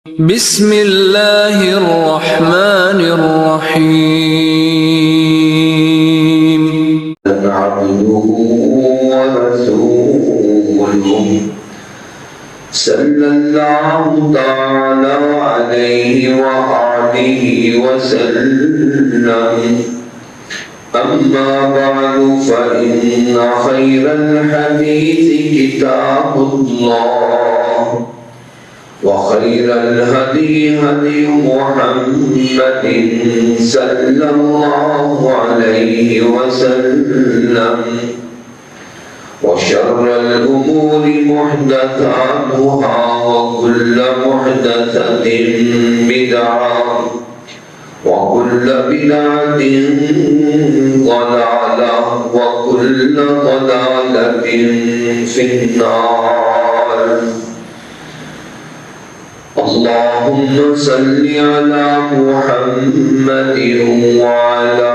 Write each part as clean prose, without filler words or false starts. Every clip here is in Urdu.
بسم اللہ الرحمن الرحیم عبده ورسوله صلی اللہ تعالی علیہ وآلہ وسلم اما بعد فإن خیر الحدیث کتاب اللہ وخير الهدي هدي محمد صلى الله عليه وسلم وشر الأمور محدثاتها وكل محدثة بدعة وكل بدعة ضلالة وكل ضلالة في النار. اللهم صل على محمد وعلى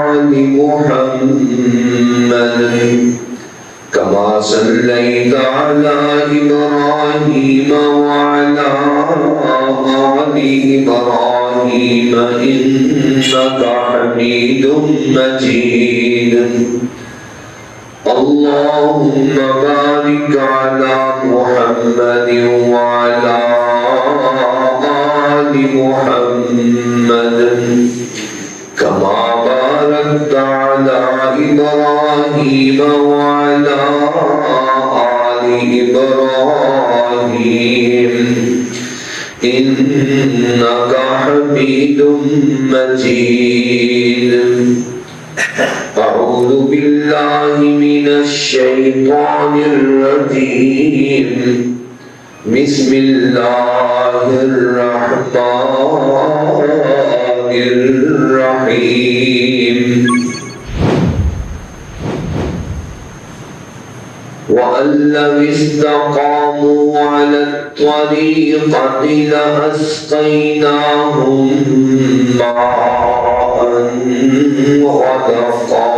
آل محمد كما صليت على إبراهيم وعلى آل إبراهيم إنك حميد مجيد. اللهم بارك على محمد وعلى آل محمد كما باركت على إبراهيم وعلى آل إبراهيم إنك حميد مجيد. أعوذ بالله من الشيطان الرجيم. بسم الله الرحمن الرحيم. وأن لو استقاموا على الطريقة لأسقيناهم ماء غدقا.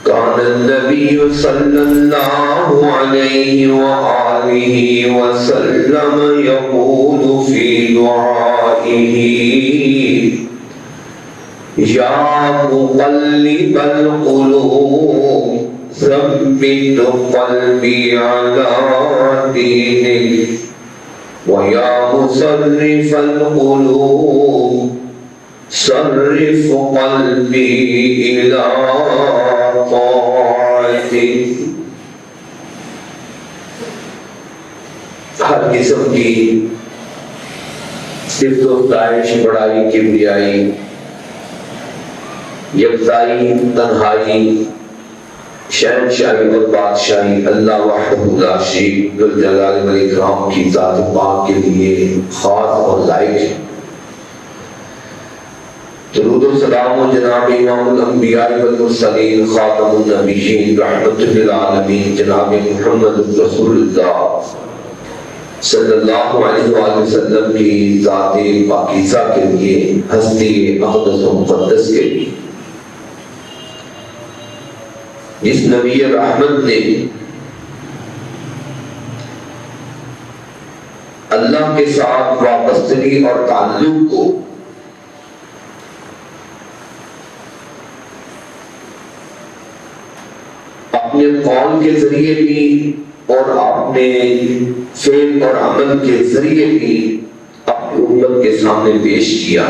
كان النبي صلى الله عليه وآله وسلم يقول في دعائه: يا مقلب القلوب ثبت قلبي على دينك ويا مصرف القلوب صرف قلبي إلى طاعتك. ہر قسم کی صفت و ستائش، بڑائی، کبریائی، یکتائی، تنہائی، شہنشاہی اور بادشاہی اللہ وحدہ لا شریک ذوالجلال والاکرام کی ذات پاک کے لیے خاص اور لائق ہے. درود و سلام و جناب امام الانبیاء والمرسلین خاتم النبیین رحمت للعالمین جناب محمد رسول اللہ صلی اللہ علیہ وآلہ وسلم کی ذات پاکیزہ کے لیے، ہستی اقدس و مقدس کے لیے، جس نبی رحمت نے اللہ کے ساتھ وابستگی اور تعلق کو اپنے قول کے ذریعے بھی اور اپنے فعل اور عمل کے ذریعے بھی اپنی امت کے سامنے پیش کیا.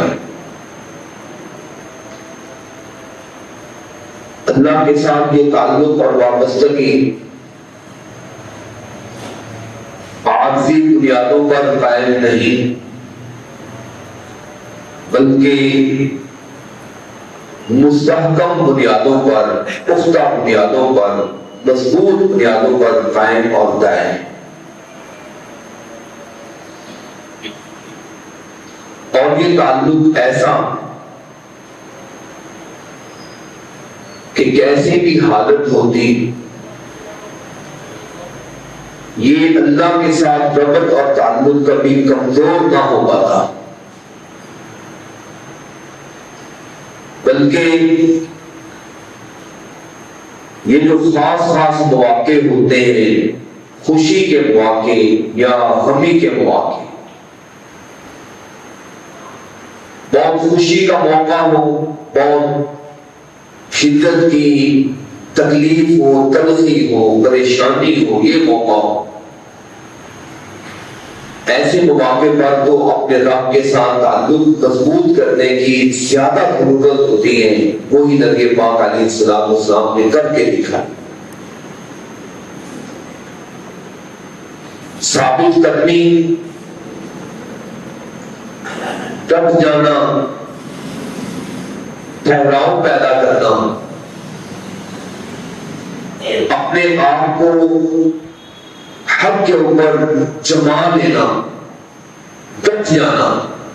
اللہ کے ساتھ یہ تعلق اور وابستگی عارضی بنیادوں پر قائم نہیں، بلکہ مستحکم بنیادوں پر، پختہ بنیادوں پر، مضبوط بنیادوں پر قائم اور دائم. اور یہ تعلق ایسا کہ کیسی بھی حالت ہوتی، یہ اللہ کے ساتھ ربط اور تعلق کبھی کمزور نہ ہو پاتا، بلکہ یہ جو خاص خاص مواقع ہوتے ہیں، خوشی کے مواقع یا غمی کے مواقع، بہت خوشی کا موقع ہو، بہت شدت کی تکلیف ہو، تلخی ہو، پریشانی ہو، یہ موقع ہو، ایسے مواقع پر تو اپنے رب کے ساتھ تعلق مضبوط کرنے کی زیادہ ضرورت ہوتی ہے۔ وہی نبی پاک علیہ السلام نے کر کے دکھا۔ ثابت قدمی، ڈٹ جانا، ٹھہراؤ پیدا کرنا، اپنے آپ کو حق کے اوپر جما لینا، ڈٹ جانا،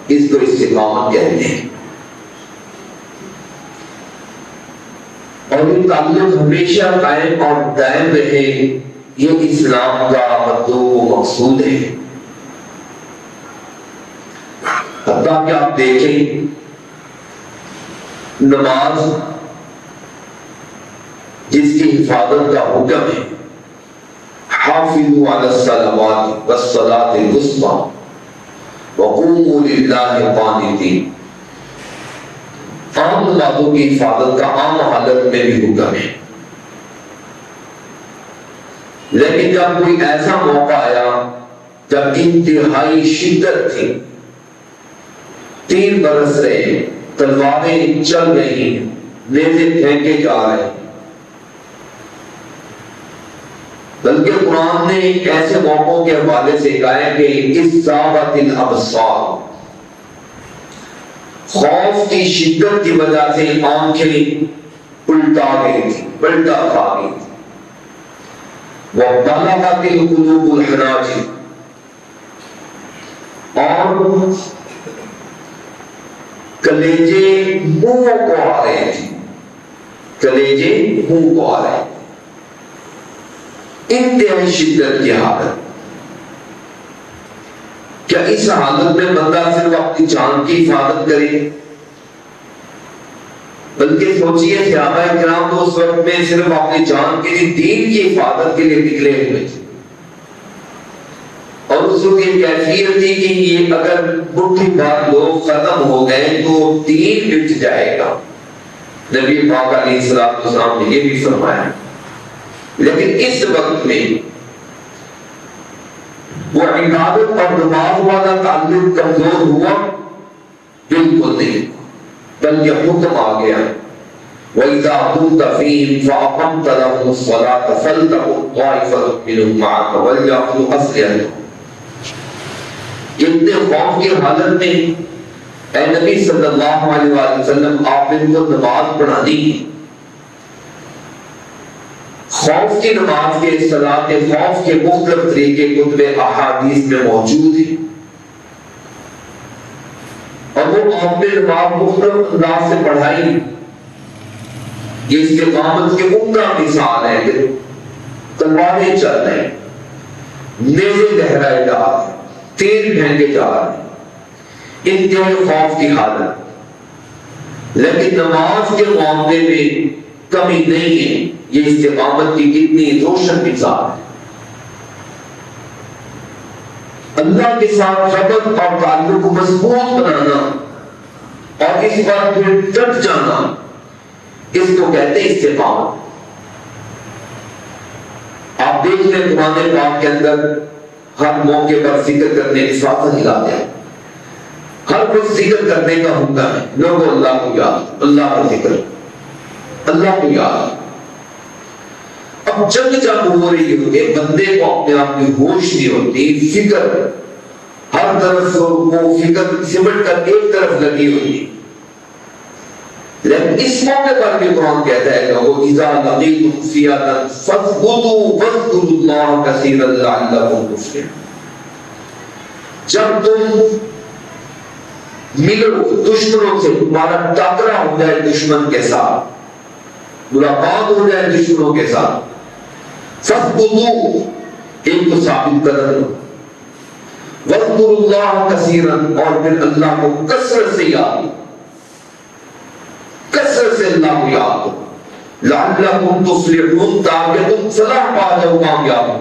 اس کو استقامت کہتے ہیں۔ اور یہ تعلق ہمیشہ قائم اور دائم رہے، یہ اسلام کا مطلوب و مقصود ہے۔ حتیٰ کہ آپ دیکھیں نماز جس کی حفاظت کا حکم ہے، حافظوا علی الصلوات والصلاۃ الوسطی وقوموا للہ قانتین، عام نمازوں کی حفاظت کا عام حالت میں بھی حکم ہے۔ لیکن جب کوئی ایسا موقع آیا جب انتہائی شدت تھی، تیر برس رہے، تلواریں چل رہی، نیزے پھینکے جا رہے، بلکہ قرآن نے ایک ایسے موقعوں کے حوالے سے کہا ہے کہ اذ الابصار، خوف کی شدت کی وجہ سے آنکھیں الٹا گئی تھی، پلٹا کھا گئی تھی۔ وَبَلَغَتِ الْقُلُوبُ الْحَنَاجِرَ، اور کلیجے منہ کو آ رہے تھے، کلیجے منہ کو آ رہے تھے، انتہائی شدت کی حالت۔ کیا اس حالت میں بندہ صرف اپنی جان کی حفاظت کرے؟ بلکہ سوچئے صحابہ کرام تو اس وقت میں صرف اپنی جان کے لیے، دین کی حفاظت کے لیے نکلے ہوئے تھے، اور اس وقت یہ کیفیت تھی کہ یہ اگر مٹھی بھر لوگ ختم ہو گئے تو دین مٹ جائے گا۔ نبی پاک علیہ السلام نے یہ بھی فرمایا۔ لیکن اس وقت میں وہ عبادت اور نماز والا تعلق کمزور ہوا؟ بالکل نہیں، بلکہ حکم آ گیا، وَإِذَا كُنْتَ فِيهِمْ فَأَقَمْتَ لَهُمُ الصَّلَاةَ فَلْتَقُمْ طَائِفَةٌ مِّنْهُمْ مَعَكَ وَلْيَأْخُذُوا أَسْلِحَتَهُمْ۔ اتنے خوف کی حالت میں اے نبی صلی اللہ علیہ وآلہ وسلم، آپ ان کو نماز پڑھانی ہے۔ خوف کی نماز کے، صلاۃ خوف کے مختلف طریقے کتب احادیث میں موجود ہیں، اور وہ آپ نے نماز مختلف انداز سے پڑھائی۔ یہ استقامت کی عمدہ مثال ہے کہ تلواریں چل رہے، نیزے لہرائے جا رہے، تیر پھینکے جا رہے، انتہائی خوف کی حالت، لیکن نماز کے معاملے میں کمی نہیں ہے۔ یہ استقامت کی کتنی روشن مثال ہے۔ اللہ کے ساتھ ربط اور تعلق کو مضبوط بنانا اور اس پر پھر ڈٹ جانا، اس کو کہتے ہیں استقامت۔ آپ دیکھ لیں قرآن پاک کے اندر ہر موقع پر ذکر کرنے کے ساتھ ہلاتے ہیں، ہر کچھ ذکر کرنے کا حکم ہے۔ لوگوں اللہ کو یاد، اللہ کا ذکر، اللہ کو یاد۔ اب جنگ ہو رہی ہوتی ہے، بندے کو اپنے آپ کی ہوش نہیں ہوتی، فکر ہر طرف وہ فکر سمٹ کر ایک طرف لگی ہوئی۔ لیکن اس موقع پر بھی قرآن کہتا ہے کہ اذا لقیتم فئۃ فاثبتوا واذکروا اللہ کثیرا لعلکم تفلحون۔ جب تم ملو دشمنوں سے، تمہارا ٹکرا ہو جائے دشمن کے ساتھ، ملاقات ہو جائے دشمنوں کے ساتھ، فاثبتوا، ایک تو ثابت قدم رہو، واذکروا اللہ کثیرا، اور پھر اللہ کو کثرت سے یاد، کثرت سے اللہ کو یاد کرو، لعلکم تفلحون، تاکہ تم فلاح پا جاؤ، کامیاب ہو۔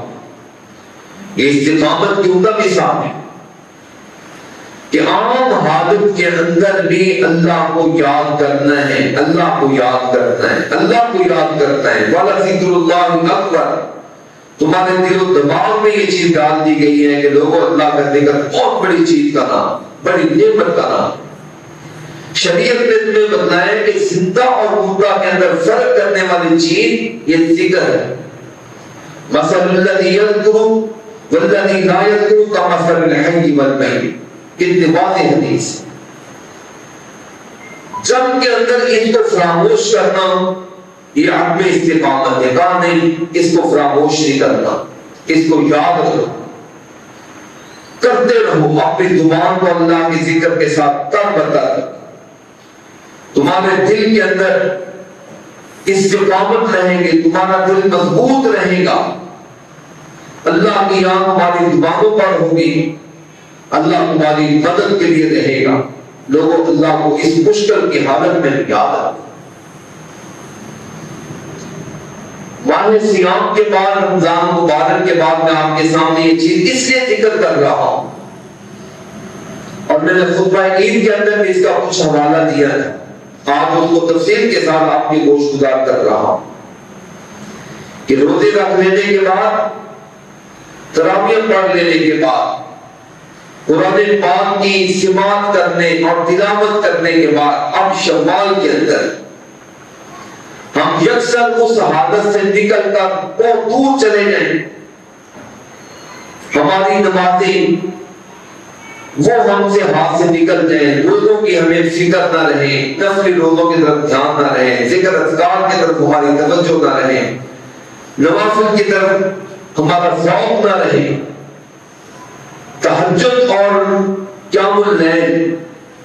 یہ استقامت کی عمدہ مثال ہے کہ عام حالت کے اندر بھی اللہ کو یاد کرنا ہے، اللہ کو یاد کرنا ہے، اللہ کو یاد کرنا ہے۔ وَلَذِكْرُ اللَّهِ أَكْبَرُ، تمہارے دل و دماغ میں یہ چیز ڈال دی گئی ہے کہ لوگوں اللہ کا ذکر بہت بڑی چیز کا نام، بڑی نعمت کا نام۔ شریعت نے تمہیں بتایا کہ زندہ اور مردہ کے اندر فرق کرنے والی چیز یہ ذکر ہے۔ مَثَلُ الَّذِي يَذْكُرُ وَالَّذِي لَا يَذْكُرُ كَمَثَلِ الْحَيِّ وَالْمَيِّتِ، کتنی واضح حدیث۔ جنگ کے اندر اس کو فراموش کرنا یہ عدم استقامت ہے، کہا نہیں اس کو فراموش نہیں کرنا، اس کو یاد رکھو، کرتے رہو، اپنی زبان کو اللہ کے ذکر کے ساتھ تر بتر، تمہارے دل کے اندر استقامت رہیں گے، تمہارا دل مضبوط رہے گا، اللہ کی یاد تمہاری زبانوں پر ہوگی، اللہ تمہاری مدد کے لیے رہے گا۔ لوگوں اللہ کو اس مشکل کی حالت میں یاد رکھو۔ ماہ صیام کے بعد، رمضان مبارک کے بعد میں آپ کے سامنے یہ چیز اس لیے ذکر کر رہا ہوں، اور میں نے خطبہ عید کے اندر بھی اس کا کچھ حوالہ دیا ہے، آج اس کو تفصیل کے ساتھ آپ کی گوش گزار کر رہا ہوں کہ روزے رکھ لینے کے بعد، تراویح پڑھ لینے کے بعد، قرآن پاک کی سماعت کرنے اور تلاوت کرنے کے بعد، اب شوال کے اندر ہم یکسر اس حالت سے نکل کر بہت دور چلے جائیں، ہماری نمازیں وہ ہم سے ہاتھ سے نکل جائیں، روزوں کی ہمیں فکر نہ رہے، نفلی روزوں کی طرف دھیان نہ رہے، ذکر اذکار کی طرف ہماری توجہ نہ رہے، نوافل کی طرف ہمارا ذوق نہ رہے، تہجد اور قیام اللیل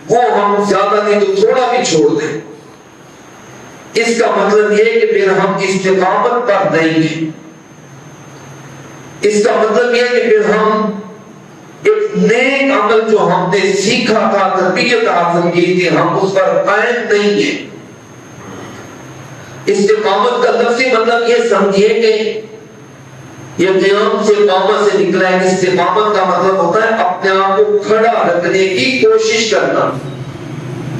وہ ہم زیادہ نہیں تو تھوڑا بھی چھوڑ دیں، اس کا مطلب یہ کہ پھر ہم استقامت پر نہیں ہیں۔ اس کا مطلب یہ کہ پھر ہم ایک نیک عمل جو ہم نے سیکھا تھا، تربیت حاصل کی تھی، ہم اس پر قائم نہیں ہیں۔ استقامت کا لفظی مطلب یہ سمجھیے کہ یہ قیام سے قامت سے نکلا ہے۔ استقامت کا مطلب ہوتا ہے اپنے آپ کو کھڑا رکھنے کی کوشش کرنا۔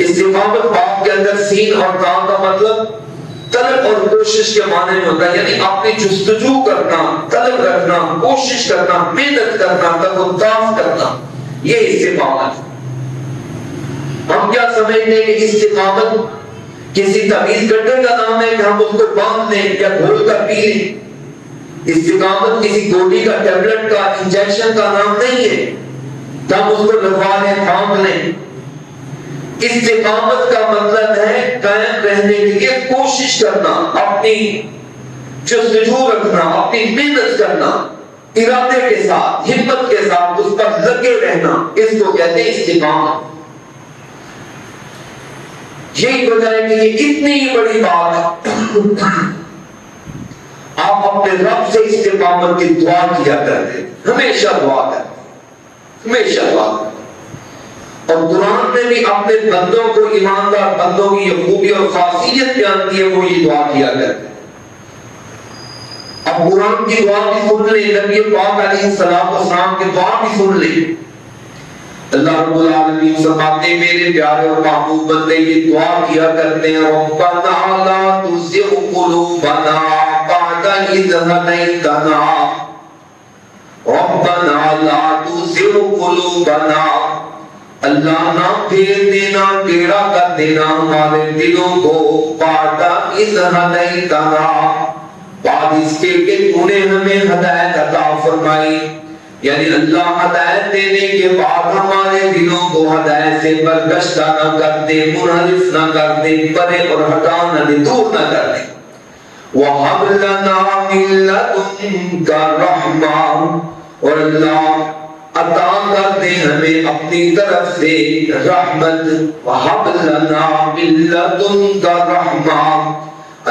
استقامت پاک کے اندر سین اور کام کا مطلب طلب اور کوشش کے معنی میں ہوتا ہے، یعنی اپنی جستجو کرنا، طلب رکھنا، کوشش کرنا، محنت کرنا، تگوداف کرنا، یہ استقامت۔ ہم کیا سمجھتے ہیں کہ استقامت کسی تعویذ گڈھے کا نام ہے کہ ہم اس کو باندھ لیں یا گھول کر پی لیں۔ استقامت کسی گولی کا، ٹیبلٹ کا، انجیکشن کا نام نہیں ہے کہ ہم اس کو لگوا لیں، تھام لیں۔ استقامت کا مطلب ہے قائم رہنے کے لیے کوشش کرنا، اپنی جستجو رکھنا، اپنی محنت کرنا، ارادے کے ساتھ، ہمت کے ساتھ اس پر لگے رہنا، اس کو کہتے ہیں استقامت۔ یہی وجہ ہے کہ یہ اتنی بڑی بات ہے، آپ اپنے رب سے استقامت کی دعا کیا کرتے، ہمیشہ دعا کرتے، ہمیشہ دعا کرتے۔ اور قرآن نے بھی اپنے بندوں کو، ایماندار بندوں کی یہ خوبی اور خاصیت بیان کی ہے، وہ یہ دعا کیا کرتے۔ اب قرآن کی دعا بھی سن لیں، نبی پاک علیہ السلام کی دعا بھی سن لیں۔ اللہ رب العالمین فرماتے ہیں میرے پیارے اور محبوب بندے یہ دعا کیا کرتے ہیں، ربنا لا تزغ قلوبنا بعد إذ هديتنا ربنا لا تزغ قلوبنا، اللہ نہ پھیر دینا، ٹیڑھا کر دینا ہمارے دلوں کو، بعد إذ هديتنا، بعد اس کے کہ تو نے ہمیں ہدایت عطا فرمائی، یعنی اللہ ہدایت دینے کے بعد ہمارے دلوں کو ہدایت سے برگشتہ نہ کر دے، منحرف نہ کر دے، پرے اور ہٹا نہ دے، دور نہ کر دے۔ وَهَبْ لَنَا مِن لَّدُنكَ رَحْمَةً، اور اللہ عطا کر دے ہمیں اپنی طرف سے رحمت۔ وَهَبْ لَنَا مِن لَّدُنكَ رَحْمَةً،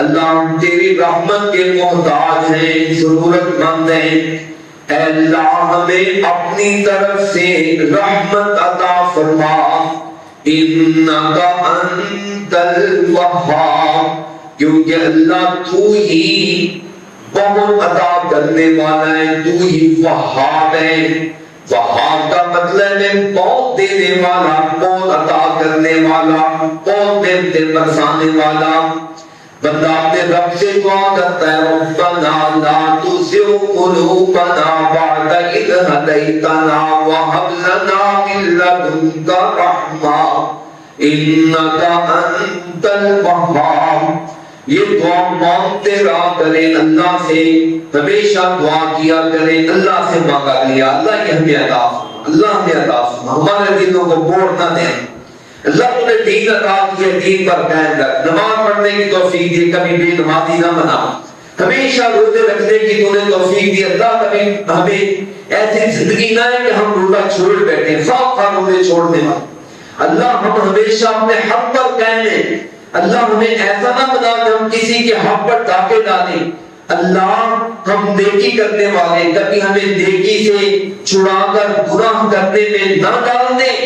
اللہ ہم تیری رحمت کے محتاج ہیں، ضرورت مند ہیں، اے اللہ ہمیں اپنی طرف سے رحمت عطا فرما۔ انک انت الوہاب، کیونکہ اللہ تو ہی بہت عطا کرنے والا ہے، تو ہی وہاب ہے۔ وہاب کا مطلب ہے بہت دینے والا، بہت عطا کرنے والا، بہت نعمتیں برسانے والا۔ بندہ اپنے رب سے دعا کرتا ہے ربنا لا تزغ قلوبنا بعد إذ هديتنا وهب لنا من لدنك رحمة إنك أنت الوهاب۔ یہ دعا مانگتے رہا کریں اللہ سے، ہمیشہ دعا کیا کریں، اللہ سے مانگا لیا اللہ یہ ہمیں عطا فرما، اللہ ہمیں عطا فرما، ہمارے دلوں کو بوڑ نہ دیں۔ اللہ نے دین عطا کیا، دین پر قائم رکھ، نماز پڑھنے کی توفیق دی، کبھی بے نمازی نہ بنا، ہمیشہ روزے رکھنے کی تو نے توفیق دی۔ اللہ کبھی ہمیں ایسی زندگی نہ ہے کہ ہم روزہ چھوڑ بیٹھیں، خواب خواہ روزے چھوڑنے والے۔ اللہ ہم ہمیشہ اپنے حق پر قائم ہیں، اللہ ہمیں ایسا نہ بنا کہ ہم کسی کے حق پر ڈاکے ڈالیں۔ اللہ ہم نیکی کرنے والے، کبھی ہمیں نیکی سے چھڑا کر گناہ کرنے میں نہ ڈال دیں۔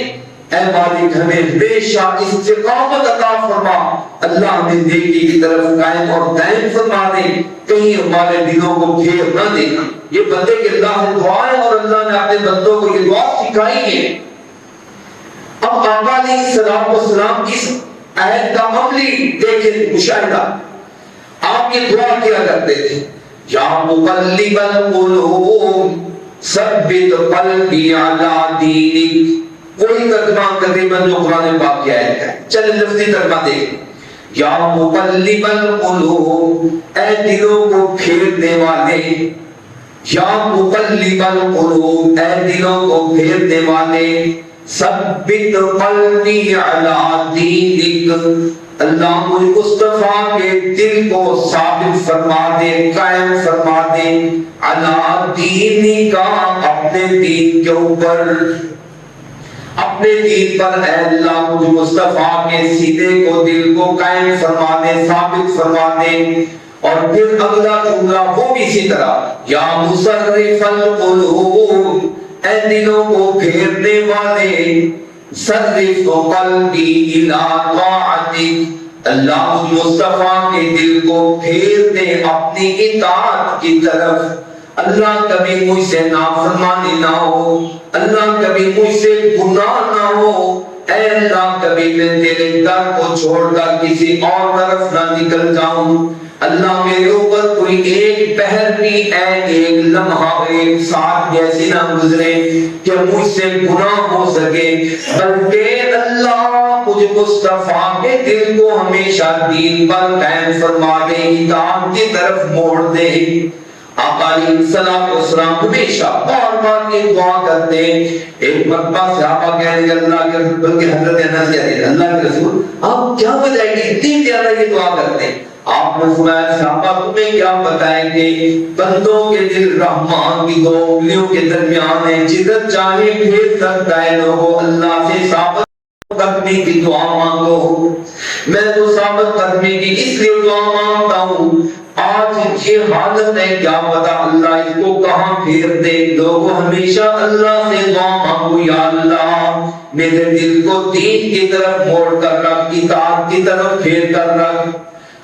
اے مالک ہمیں ہمیشہ استقامت عطا فرما، اللہ ہمیں نیکی کی طرف قائم اور دائم فرما دے، کہیں ہمارے دلوں کو پھیر نہ دینا۔ یہ بندے کے اللہ سے دعا ہے اور اللہ نے اپنے بندوں کو یہ دعا سکھائی ہے۔ اب آقا علیہ السلام کی اس آیت کا عملی دیکھیں مشاہدہ، آپ یہ دعا کیا کرتے تھے یا مقلب القلوب ثبت قلبی علی دینک۔ وہی ترجمہ تقریباً جو قرآن پاک کی آیت ہے، چلے لفظی ترجمہ دیکھیں۔ یا مقلب القلوب، اے دلوں کو پھیرنے والے، یا مقلب القلوب، اے دلوں کو پھیرنے والے، ثبت قلبی علی دینک، اللہ مجھ مصطفیٰ کے دل کو ثابت فرما دے، قائم فرما دے، علی دینک، اپنے دین کے اوپر، اپنے دین پر اے اللہ مجھ مصطفیٰ کے سیدھے کو دل کو قائم فرما دے، ثابت فرما دے۔ اور پھر اگلا جملہ وہ بھی اسی طرح، یا مصرف القلوب، اے دلوں کو پھیرنے والے، صرف قلبی الی طاعتک، اللہ مجھ مصطفیٰ کے دل کو پھیر دے اپنی اطاعت کی طرف۔ اللہ کبھی مجھ سے نافرمانی نہ ہو، اللہ کبھی مجھ سے گناہ نہ ہو، اے اللہ کبھی میں تیرے در کو چھوڑ کر کسی اور طرف نہ نکل جاؤں۔ اللہ میرے اوپر کوئی ایک پہر بھی، ایک لمحہ، ایک ساتھ ایسی نہ گزرے کہ مجھ سے گناہ ہو سکے، بلکہ اللہ مجھ مصطفیٰ کے دل کو ہمیشہ دین پر قائم فرما دے، اطاعت کی طرف موڑ دے۔ آقا علیہ السلام ہمیشہ بار بار یہ دعا کرتے ہیں۔ ایک مرتبہ صحابہ کہنے لگے اللہ کے رسول، بلکہ حضرت انس کہتے ہیں اللہ کے رسول آپ کیا وجہ ہے کہ اتنی زیادہ یہ دعا کرتے ہیں؟ آپ نے فرمایا صحابہ تمہیں کیا بتائیں کہ بندوں کے دل رحمان کی دو انگلیوں کے درمیان ہے، جدھر چاہے پھیر سکتا ہے۔ لوگوں اللہ سے ثابت قدمی کی دعا مانگو، میں تو ثابت قدمی کی اس لیے دعا مانگتا ہوں، آج یہ حالت ہے کیا پتا اللہ اس کو کہاں پھیر دے۔ لوگوں ہمیشہ اللہ سے دعا مانگو، یا اللہ میرے دل کو دین کی طرف موڑ کر رکھ، اطاعت کی طرف پھیر کر رکھ۔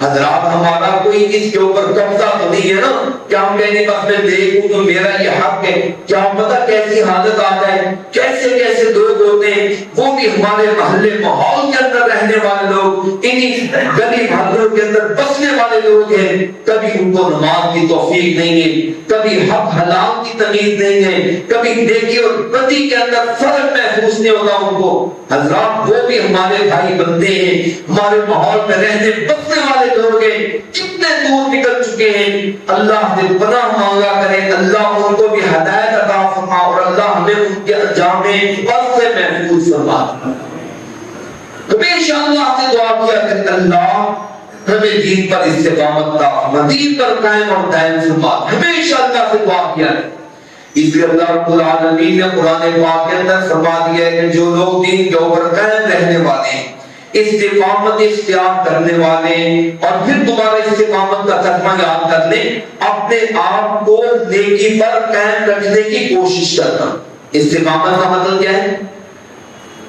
حضرات ہمارا کوئی اس کے اوپر قبضہ تو نہیں ہے نا کہ ہم کہنے بس میں دیکھوں تو میرا یہ حق ہے، کیا پتا کیسی حالت آ جائے، کیسے کیسے لوگ ہوتے ہیں، وہ بھی ہمارے محلے ماحول کے اندر رہنے والے لوگ، انہی گلی محلوں کے اندر بسنے والے لوگ ہیں، کبھی ان کو نماز کی توفیق نہیں ہے، کبھی حق حلال کی تمیز نہیں ہے، کبھی نیکی اور بدی کے اندر فرق محسوس نہیں ہوتا ان کو۔ حضرات وہ بھی ہمارے بھائی بندے ہیں، ہمارے ماحول میں رہنے بسنے والے لوگ ہیں، کتنے دور نکل چکے ہیں۔ اللہ سے پناہ مانگا کریں، اللہ ان کو بھی ہدایت عطا فرما اور اللہ ہمیں ان کے انجام بد سے محفوظ فرما۔ ہمیشہ اللہ سے دعا کیا کریں اللہ ہمیں دین پر استقامت عطا فرما، دین پر قائم اور دائم فرما، ہمیشہ اللہ سے دعا کیا کریں۔ اس لیے اللہ رب العالمین نے قرآن پاک کے اندر فرما دیا ہے کہ جو لوگ دین کے اوپر قائم رہنے والے ہیں، استقامت اختیار کرنے والے، اور پھر دوبارہ استقامت کا ترجمہ یاد کر لیں، اپنے آپ کو نیکی پر قائم رکھنے کی کوشش کرنا۔ استقامت کا مطلب کیا ہے؟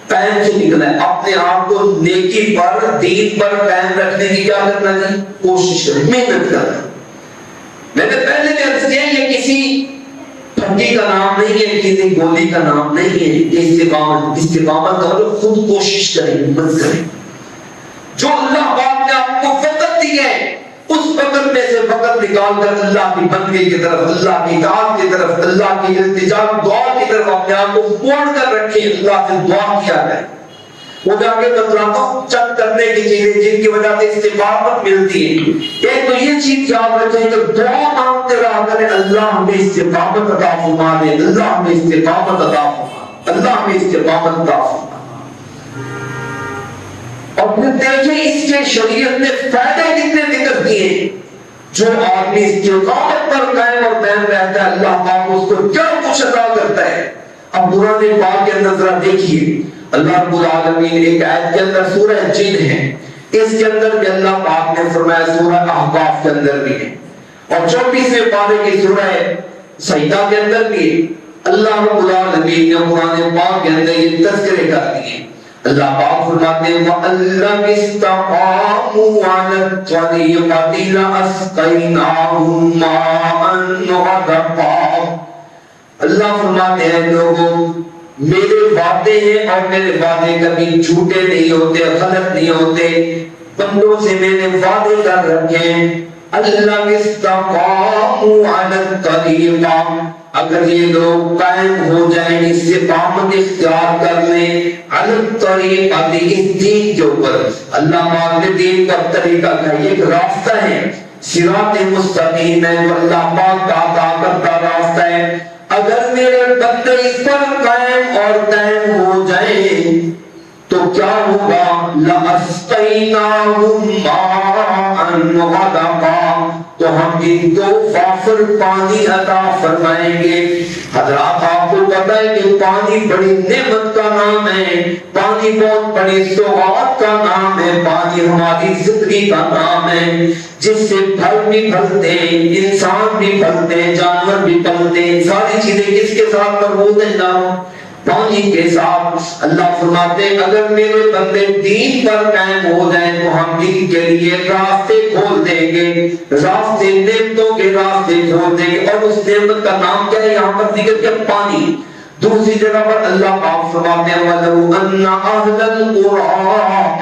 قائم سے نکلا ہے. اپنے آپ کو نیکی پر دین پر قائم رکھنے کی کیا کرنا چاہیے؟ کوشش کریں، محنت کرنا. میں نے پہلے بھی عرض کیا یہ کسی پھٹی کا نام نہیں ہے، کسی گولی کا نام نہیں ہے. استقامت کا مطلب خود کوشش کریں، ہمت کریں. جو اللہ پاک نے آپ کو وقت دی ہے اس وقت میں سے وقت نکال کر اللہ کی بندگی کی طرف، اللہ کی اطاعت کی طرف، اللہ کی التجا دعا کی طرف اپنے آپ کو موڑ کر رکھیں. اللہ سے دعا کیا کریں. وہ میں آگے بتلاتا ہوں چند کرنے کی چیزیں جن کی وجہ سے استقامت ملتی ہے. ایک تو یہ چیز یاد رکھیں کہ دعا مانگتے رہا کریں اللہ ہمیں استقامت عطا فرما دے، اللہ ہمیں استقامت عطا فرما، اللہ ہمیں استقامت عطا فرما. اور پھر دیکھیں اس کے شریعت نے فائدے کتنے ذکر کیے. جو آدمی استقامت پر قائم اور دائم رہتا ہے اللہ پاک اس کو کیا کچھ عطا کرتا ہے. اب قرآن پاک کے اندر ذرا دیکھیے اللہ رب العالمین ایک آیت کے اندر سورہ جن ہے، اس کے اندر بھی اللہ پاک نے فرمایا، سورہ احقاف کے اندر بھی ہے، اور 24ویں پارے کی سورہ سجدہ کے اندر بھی ہے. اللہ رب العالمین نے قرآن پاک کے اندر یہ تذکرے کر دیے. اللہ پاک فرماتے ہیں وَأَلَّمْ اسْتَقَامُوا عَلَى الطَّرِيقَةِ لَأَسْقَيْنَاهُمْ مَاءً غَدَقًا. اللہ فرماتے ہیں لوگوں میرے وعدے ہیں اور میرے وعدے کبھی جھوٹے نہیں ہوتے، غلط نہیں ہوتے. بندوں سے میں نے وعدے کر رکھے ہیں. اللہ استقاموا علی الطریقہ، اگر یہ لوگ قائم ہو جائیں، استقامت اختیار کر لیں علی الطریقہ، اس دین کے اوپر. اللہ پاک نے دین کا طریقہ کا ایک راستہ ہے، صراط مستقیم ہے جو اللہ پاک کا عطا کرتا راستہ ہے. اگر میرے بندے اس پر قائم اور دائم ہو جائیں تو کیا ہوگا؟ لَأَسْقَيْنَاهُمْ مَاءً غَدَقًا، تو ہم ان کو وافر پانی عطا فرمائیں گے. حضرات آپ کو پتہ ہے کہ پانی بڑی نعمت کا نام ہے، پانی بہت بڑی سوغات کا نام ہے، پانی ہماری زندگی کا نام ہے جس سے پھل بھی پھلتے ہیں، انسان بھی پھلتے ہیں، جانور بھی پھلتے ہیں. ساری چیزیں کس کے ساتھ مربوط ہیں؟ پانی کے ساتھ. اللہ فرماتے ہیں اگر میرے بندے دین پر قائم ہو جائیں تو ہم دین کے لیے راستے کھول دیں گے، راستے نعمتوں کے راستے کھول دیں گے. اور اس نعمت کا نام کیا ہے یہاں پر ذکر کیا؟ پانی. دوسری جگہ پر اللہ پاک فرماتے ہیں وَلَوْ أَنَّ أَهْلَ الْقُرَىٰ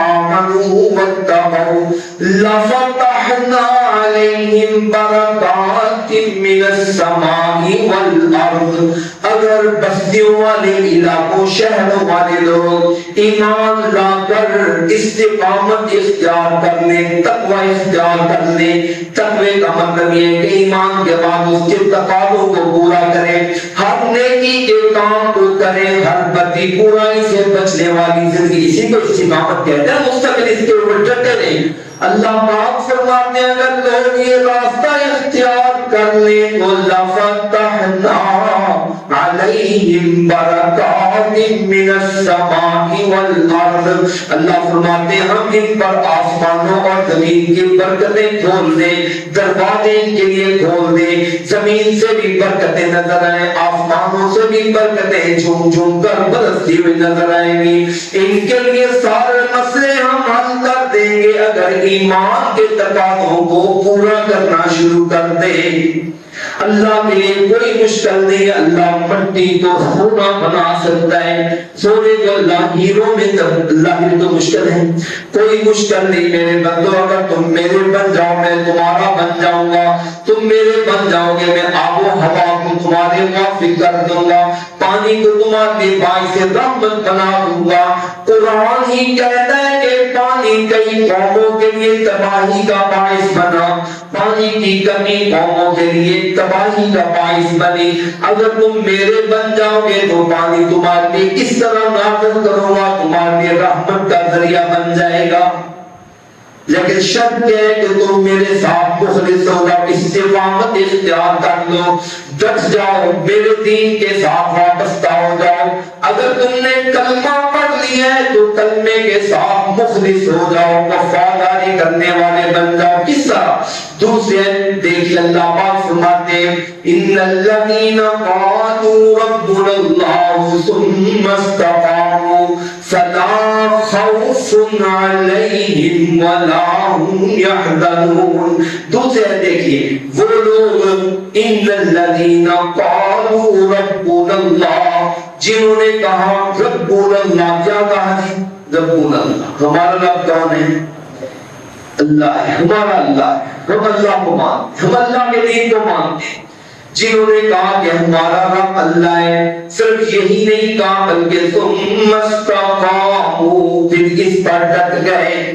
آمَنُوا وَاتَّقَوْا لَفَتَحْنَا عَلَيْهِمْ بَرَكَاتٍ مِّنَ السَّمَاءِ وَالْأَرْضِ. اگر بستیوں والے علاقوں، شہروں والے لوگ ایمان لا کر استقامت اختیار کر لیں، تقوی اختیار کر لیں. تقوی کا مطلب یہ ہے کہ ایمان کے بعد اس کے تقاضوں کو پورا کریں، ہر نیکی کے کام کو کریں، ہر بدی برائی سے بچنے والی زندگی، اسی کو استقامت کہتے ہیں. مستقل اس کے اوپر ڈٹے رہیں. اللہ پاک فرماتے ہیں اگر لوگ یہ راستہ اختیار کر لیں تو لَفَتَحْنَا عَلَيْهِمْ بَرَكَاتٍ مِّنَ السَّمَاءِ وَالْأَرْضِ. اللہ فرماتے ہیں ہم ان پر آسمانوں اور زمین کی برکتیں کھول دیں، دروازے ان کے لیے کھول دیں. زمین سے بھی برکتیں نظر آئیں، آسمانوں سے بھی برکتیں جھوم جھوم کر برستی ہوئی نظر آئیں گی. ان کے لیے سارے مسئلے ہم حل کر دیں گے اگر ایمان کے تقاضوں کو پورا کرنا شروع کر دیں. اللہ کے لیے کوئی مشکل نہیں ہے. اللہ مٹی کو سونا بنا سکتا ہے، سونے کو اللہ ہیروں میں اللہ کے تو مشکل ہے، کوئی مشکل نہیں. میرے بندو اگر تم میرے بن جاؤ میں تمہارا بن جاؤں گا، تم میرے بن جاؤ گے میں آب و ہوا کو تمہارے موافق کر دوں گا، پانی کو تمہارے باعث رحمت بنا دوں گا. قرآن ہی کہتا ہے کہ پانی کئی قوموں کے لیے تباہی کا باعث بنا، پانی کی کمی قوموں کے لیے تباہی کا باعث بنی. اگر تم میرے بن جاؤ گے تو پانی تمہارے لیے کس طرح نازل کروں گا، تمہارے لیے رحمت کا ذریعہ بن جائے گا. لیکن شرط یہ ہے کہ تم میرے ساتھ مخلص ہو جاؤ، استقامت اختیار کر لو، ڈٹ جاؤ، میرے دین کے ساتھ وابستہ ہو جاؤ. اگر تم نے کلمہ پڑھ لیا ہے تو کلمے کے ساتھ مخلص ہو جاؤ، وفاداری کرنے والے بن جاؤ۔ کس طرح؟ دوسرے دیکھیے اللہ پاک فرماتے ہیں ان الذین قالوا ربنا اللہ ثم استقاموا فلا خوف علیہم ولا هم يحزنون۔ دوسرے دیکھیے وہ لوگ ان الذین قالوا ربنا اللہ، جنہوں نے کہا ربنا اللہ، کیا کہا جی؟ ربنا اللہ، ہمارا رب کون ہے؟ اللہ ہے، ہمارا اللہ ہے، ہم اللہ کو مانتے، ہم اللہ کے دین کو مانتے ہیں۔ جنہوں نے کہا کہ ہمارا رب اللہ ہے، صرف یہی نہیں کہا بلکہ ثم استقاموا، پھر اس پر ڈٹ گئے،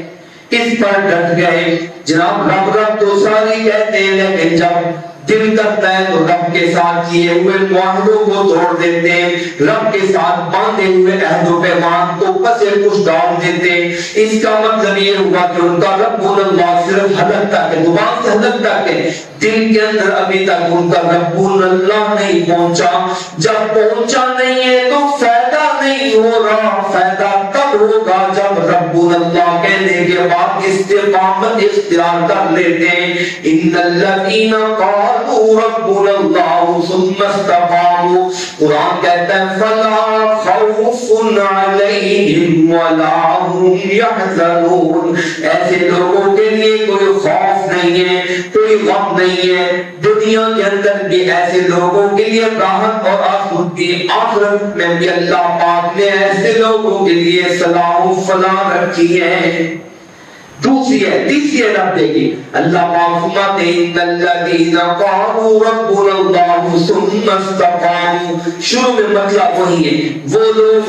اس پر ڈٹ گئے۔ جناب رب رب تو ساری کہتے ہیں، لیکن جب دل کرتا ہے تو رب کے ساتھ کیے ہوئے معاہدوں کو توڑ دیتے ہیں، رب کے ساتھ باندھے ہوئے عہد و پیمان کو پسے پش ڈال دیتے ہیں۔ اس کا مطلب یہ ہوا کہ ان کا ربنا اللہ صرف حلق تک ہے، زبان سے حلق تک ہے، دل کے اندر ابھی تک ان کا ربنا اللہ نہیں پہنچا۔ جب پہنچا نہیں ہے تو فائدہ نہیں ہو رہا، فائدہ تب ہوگا جب ربنا اللہ کہنے کے بعد استقامت اختیار کر لیتے ہیں۔ ان الذین قالوا ربنا اللہ ثم استقاموا، قرآن کہتا ہے فلا خوف علیہم ولا هم يحزنون، ایسے لوگوں کے لیے کوئی خوف نہیں ہے، کوئی غم نہیں ہے۔ دنیا کے اندر بھی ایسے لوگوں کے لیے راحت اور آخرت میں بھی اللہ پاک نے ایسے لوگوں کے لیے صلاح و فلاح رکھی ہے۔ دوسری ہے، تیسری ہے، رب دیکھیں اللہ پاک فرماتے ہیں ان الذین قالوا ربنا اللہ ثم استقاموا، شروع میں مطلب وہی ہے، وہ لوگ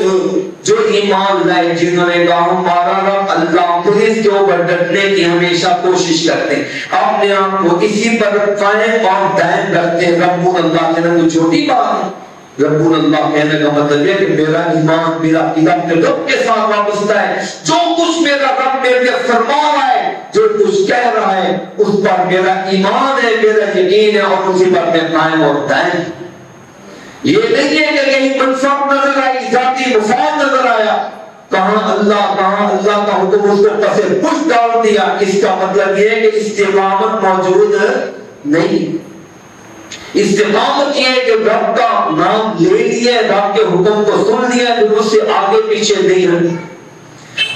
جو ایمان لائے جنہوں نے کہا ہمارا رب اللہ، پھر اس کے اوپر ڈٹنے کی ہمیشہ کوشش کرتے ہیں، اپنے آپ کو اسی پر قائم اور دائم رکھتے ہیں۔ ربنا اللہ کہنا کوئی چھوٹی بات ہے، ربنا اللہ کہنے کا مطلب یہ کہ میرا ایمان میرا عقیدہ میرے رب کے ساتھ وابستہ ہے، جو کچھ میرا رب میرے لیے فرما رہا ہے، جو کچھ کہہ رہا ہے اس پر میرا ایمان ہے، میرا یقین ہے، اور اسی پر میں قائم اور دائم۔ یہ نہیں ہے کہ کہیں منفعت نظر آئی، ذاتی مفاد نظر آیا، کہاں اللہ کا حکم اس کو پسے پش ڈال دیا، اس کا مطلب یہ ہے کہ استقامت موجود نہیں۔ استقامت یہ ہے کہ رب کا نام لے لیا، رب کے حکم کو سن لیا، پھر اس سے آگے پیچھے نہیں ہٹے۔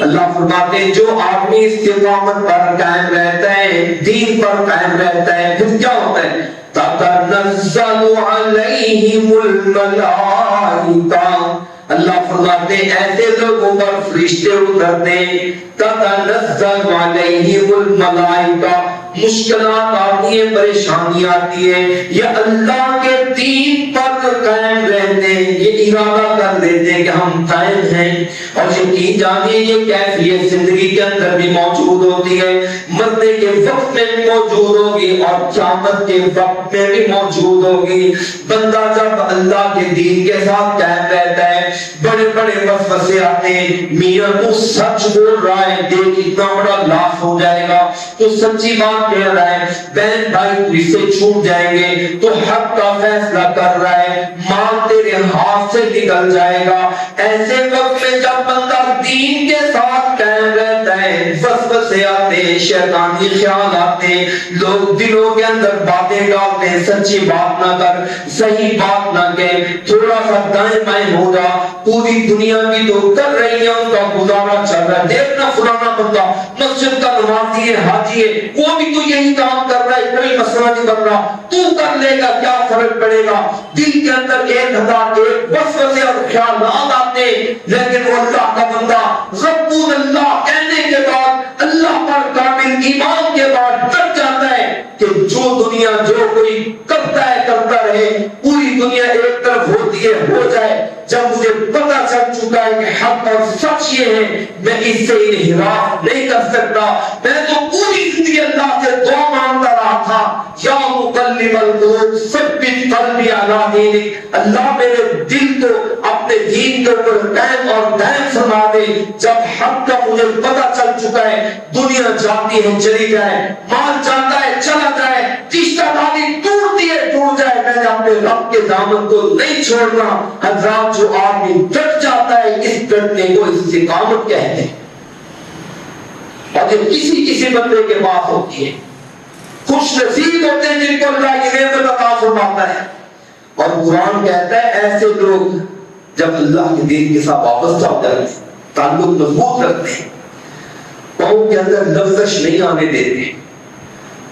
اللہ فرماتے ہیں جو آدمی استقامت پر قائم رہتا ہے، دین پر قائم رہتا ہے، پھر کیا ہوتا ہے؟ تَتَنَزَّلُ عَلَيْهِمُ الْمَلَائِكَةُ، اللہ فرماتے ہیں ایسے لوگوں پر فرشتے اترتے ہیں۔ تَتَنَزَّلُ عَلَيْهِمُ الْمَلَائِكَةُ، مشکلات آتی ہیں، پریشانی آتی ہے، یہ اللہ کے دین پر قائم رہتے ہیں، یہ ارادہ کر لیتے ہیں کہ ہم قائم ہیں، اور یقین جانیے یہ کیفیت زندگی کے اندر بھی موجود ہوتی ہے، مرنے کے وقت میں بھی موجود ہوگی اور قیامت کے وقت میں بھی موجود ہوگی۔ بندہ جب اللہ کے دین کے ساتھ قائم رہتا ہے، بڑے بڑے وسوسے آتے ہیں، میاں تو سچ بول رہا ہے، دیکھ اتنا بڑا لاس ہو جائے گا، تو سچی بات کہہ رہا ہے، بہن بھائی تجھ سے چھوٹ جائیں گے، تو حق کا فیصلہ کر رہا ہے، مال تیرے ہاتھ سے نکل جائے گا۔ ایسے وقت میں جب بندہ دین کے ساتھ قائم رہتا ہے، وسوسے آتے ہیں، شیطانی خیال آتے ہیں، لوگ دلوں کے اندر باتیں ڈالتے ہیں، سچی بات نہ کر، صحیح بات نہ کہہ، تھوڑا سا دائیں بائیں ہو جا، پوری دنیا بھی تو کر رہی ہے، ان کا گزارا چل رہا ہے، دیکھنا فلانا بندہ مسجد کا نمازی ہے، حاجی ہے، وہ بھی تو یہی کام کر رہا ہے، کوئی مسئلہ نہیں بن رہا، تو کر لے گا کیا فرق پڑے گا؟ دل کے اندر 1001 وسوسے اور خیالات آتے، لیکن وہ اللہ کا بندہ ربنا اللہ کہنے کے بعد، اللہ پر کامل ایمان کے بعد ڈٹ جاتا ہے کہ جو دنیا جو کوئی کرتا ہے کرتا رہے، پوری دنیا ایک طرف ہوتی ہے ہو جائے، جب مجھے پتا چل چکا ہے کہ حق اور سچ یہ ہے، میں اس سے انحراف نہیں کر سکتا، میں تو پوری زندگی اللہ سے دعا مانگتا رہا تھا، یا مقلب القلوب ثبت قلبی علی دینک، اللہ میرے دل کو اپنے دین کے اوپر قائم اور دائم فرما دے۔ جب حق کا مجھے پتا چل چکا ہے، دنیا جاتی ہے چلی جائے، مال جاتا ہے چلا جائے، رشتہ داری ٹوٹتی ہے ٹوٹ جائے، کہتا ہے اپنے رب کے دامن کو نہیں چھوڑنا. حضرات جو آدمی ڈٹ جاتا ہے اس ڈٹنے کو استقامت کہتے ہیں. اور جو کسی بندے کے پاس ہوتی ہے, خوش نصیب ہوتے ہیں جن کو اللہ کی نعمت عطا فرماتا ہے. اور قرآن کہتا ہے ایسے لوگ جب اللہ کے دین کے ساتھ وابستہ ہو جاتے ہیں, تعلق مضبوط رکھتے ہیں, پاؤں کے اندر لفزش نہیں آنے دیتے,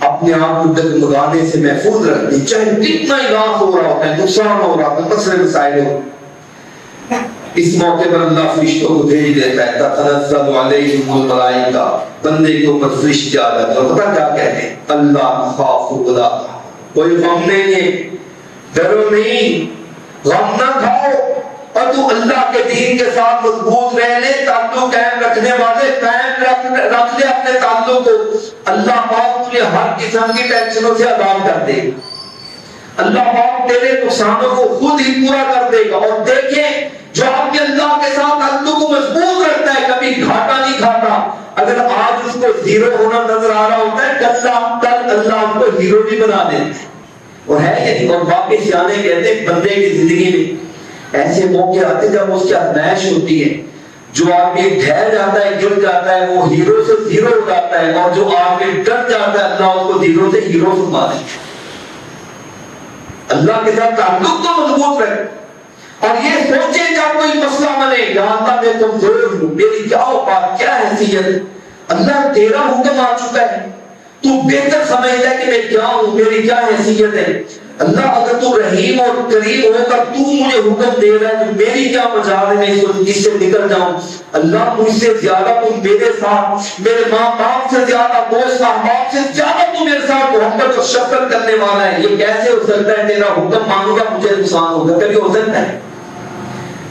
اپنے آپ کو ڈگمگانے سے محفوظ رکھتے ہیں, چاہے کتنا ہی لاس ہو رہا ہوتا ہے, نقصان ہو رہا ہوتا ہے, مسئلے مسائل ہو. اس موقع پر اللہ فرشتوں کو بھیج دیتا ہے, تتنزل علیہم الملائکہ, بندے کے اوپر فرشتے آ جاتے ہیں. پتہ کیا کہتے ہیں؟ اللہ تخافوا ولا تحزنوا, کوئی غم نہیں ہے, ڈرو نہیں, غم نہ کھاؤ, اور تو اللہ کے دین کے ساتھ مضبوط رہ لے. تعلق قائم رکھنے والے قائم رکھ لے اپنے تعلق کو. اللہ پاک تجھے ہر قسم کی ٹینشنوں سے آزاد کر دے گا. اللہ پاک تیرے نقصانوں کو خود ہی پورا کر دے گا. اور دیکھیں جو آپ کے اللہ کے ساتھ تعلق کو مضبوط رکھتا ہے کبھی گھاٹا نہیں کھاتا. اگر آج اس کو زیرو ہونا نظر آ رہا ہوتا ہے, کل اللہ اس کو ہیرو بھی بنا دیتے ہیں. اور ہے یہ, اور واقعی سیانے کہتے ہیں بندے کی زندگی میں ایسے موقع آتے جب اس کی آزمائش ہوتی ہے. جو آدمی ڈھہ جاتا ہے, گر جاتا ہے, وہ ہیرو سے زیرو ہو جاتا ہے. اور جو آدمی ڈر جاتا ہے, اللہ اس کو زیرو سے ہیرو فرما دیتا ہے. اللہ کے ساتھ تعلق تو مضبوط رکھے, اور یہ سوچے جب کوئی مسئلہ بنے, یا اللہ میں کمزور ہوں, میری کیا اوقات, کیا حیثیت. اللہ تیرا حکم آ چکا ہے, تو بہتر سمجھتا ہے کہ میں کیا ہوں, میری کیا حیثیت ہے. اللہ اگر تو رحیم اور کریم ہو کر تو مجھے حکم دے رہا ہے تو میری کیا مجال ہے, میں اس سے نکل جاؤں. اللہ مجھ سے زیادہ تو میرے ساتھ, میرے ماں باپ سے زیادہ, دوست احباب سے زیادہ تو میرے ساتھ محبت اور شفقت کرنے والا ہے. یہ کیسے ہو سکتا ہے, تیرا حکم مانوں گا مجھے نقصان ہوگا, کبھی ہو سکتا ہے؟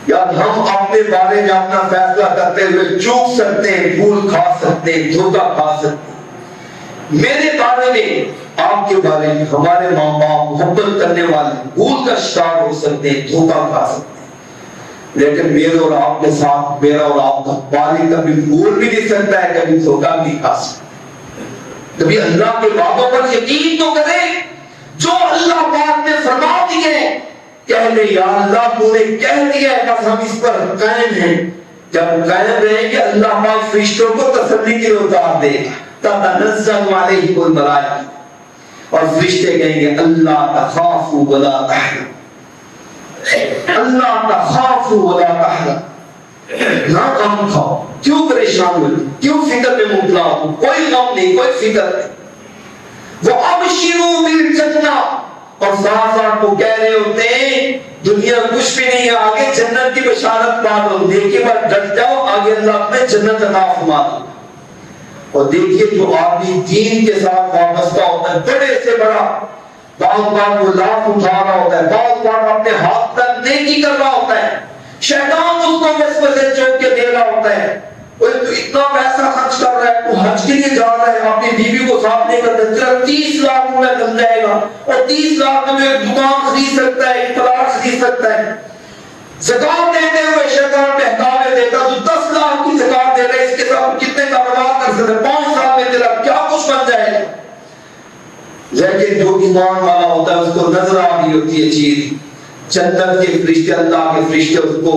یار ہم اپنے بارے میں اپنا فیصلہ کرتے ہوئے چوک سکتے ہیں, بھول کھا سکتے ہیں, دھوکہ کھا سکتے ہیں. میرے بارے میں, آپ کے بارے میں, ہمارے ماں باپ محبت کرنے والے بھول کا شکار ہو سکتے ہیں, دھوکہ کھا سکتے ہیں. لیکن میرے اور آپ کے ساتھ میرا اور آپ کا والد کبھی بھول بھی نہیں سکتا ہے, کبھی دھوکہ بھی کھا سکتا ہے. کبھی اللہ کے وعدوں پر یقین تو کریں جو اللہ پاک نے فرما دیے. کہہ لے یا اللہ تو نے کہہ دیا ہے, بس ہم اس پر قائم ہیں. جب قائم رہیں گے اللہ پاک فرشتوں کو تسلی کے لیے اتار دے گا. تتنزل علیہم الملائکہ, اور فرشتے کہیں گے اللہ تخافوا ولا تحزنوا, اللہ تخافوا ولا تحزنوا, نہ غم کھاؤ, کیوں پریشان ہوئے, کیوں فکر میں مبتلا ہو, کوئی غم نہیں, کوئی فکر نہیں. وَأَبْشِرُوا بِالْجَنَّةِ, اور ساتھ ساتھ وہ کہہ رہے ہوتے ہیں دنیا کچھ بھی نہیں ہے, آگے جنت کی بشارت پا دو, نیکی پر ڈٹ جاؤ, آگے اللہ اپنے جنت عطا فرما دے. اور دیکھیے جو آدمی دین کے ساتھ وابستہ ہوتا ہے, بڑے سے بڑا, بعض بار وہ لاکھ اٹھا رہا ہوتا ہے, بعض بار اپنے ہاتھ تک نیکی کر رہا ہوتا ہے, شیطان اس کو وسوسے چوک کے دے رہا ہوتا ہے, تو اتنا پیسہ خرچ کر رہا ہے, تو حج کے لیے جا رہا ہے, اپنی بیوی کو ساتھ لے کر تیرا 30 لاکھ روپے بن جائے گا, اور 30 لاکھ میں ایک دکان خرید سکتا ہے, ایک پلاٹ خرید سکتا ہے. زکات دیتے ہوئے شیطان بہکاوے دیتا, تو 10 لاکھ کی زکات دے رہے, اس کے ساتھ کتنے کاروبار کر سکتے, 5 سال میں تیرا کیا کچھ بن جائے گا. لیکن جو ایمان والا ہوتا ہے اس کو نظر آ رہی ہوتی ہے چیز. جنت کے فرشتے, اللہ کے فرشتے اس کو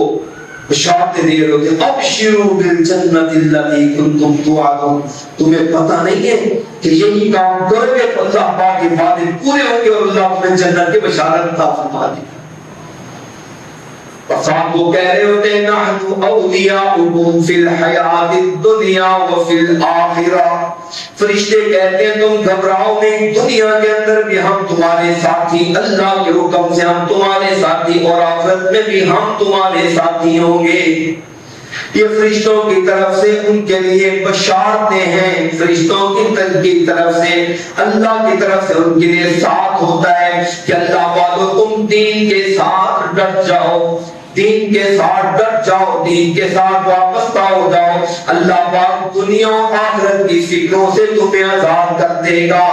بشارت دے رہے ہوتے ہیں, ابشروا بالجنۃ التی کنتم توعدون, تمہیں پتہ نہیں ہے کہ یہی کام کرو گے تو اللہ پاک کے وعدے پورے ہوں گے اور اللہ تمہیں جنت کی بشارت عطا فرما دے گا. ساتھ وہ کہہ رہے ہوتے ہیں نحن اولیاؤکم فی الحیات الدنیا وفی الآخرہ, فرشتے کہتے ہیں تم گھبراؤ نہیں, دنیا کے اندر بھی ہم تمہارے ساتھی, اللہ کے حکم سے ہم تمہارے ساتھی, اور آخرت میں بھی ہم تمہارے ساتھی ہوں گے. یہ فرشتوں کی طرف سے ان کے لیے بشارتیں ہیں, فرشتوں کی طرف سے, اللہ کی طرف سے ان کے لیے ساتھ ہوتا ہے کہ اللہ والو تم دین کے ساتھ ڈٹ جاؤ, دین کے ساتھ ڈٹ جاؤ, دین کے ساتھ وابستہ ہو جاؤ, اللہ پاک دنیا و آخرت کی فکروں سے تمہیں آزاد کر دے گا.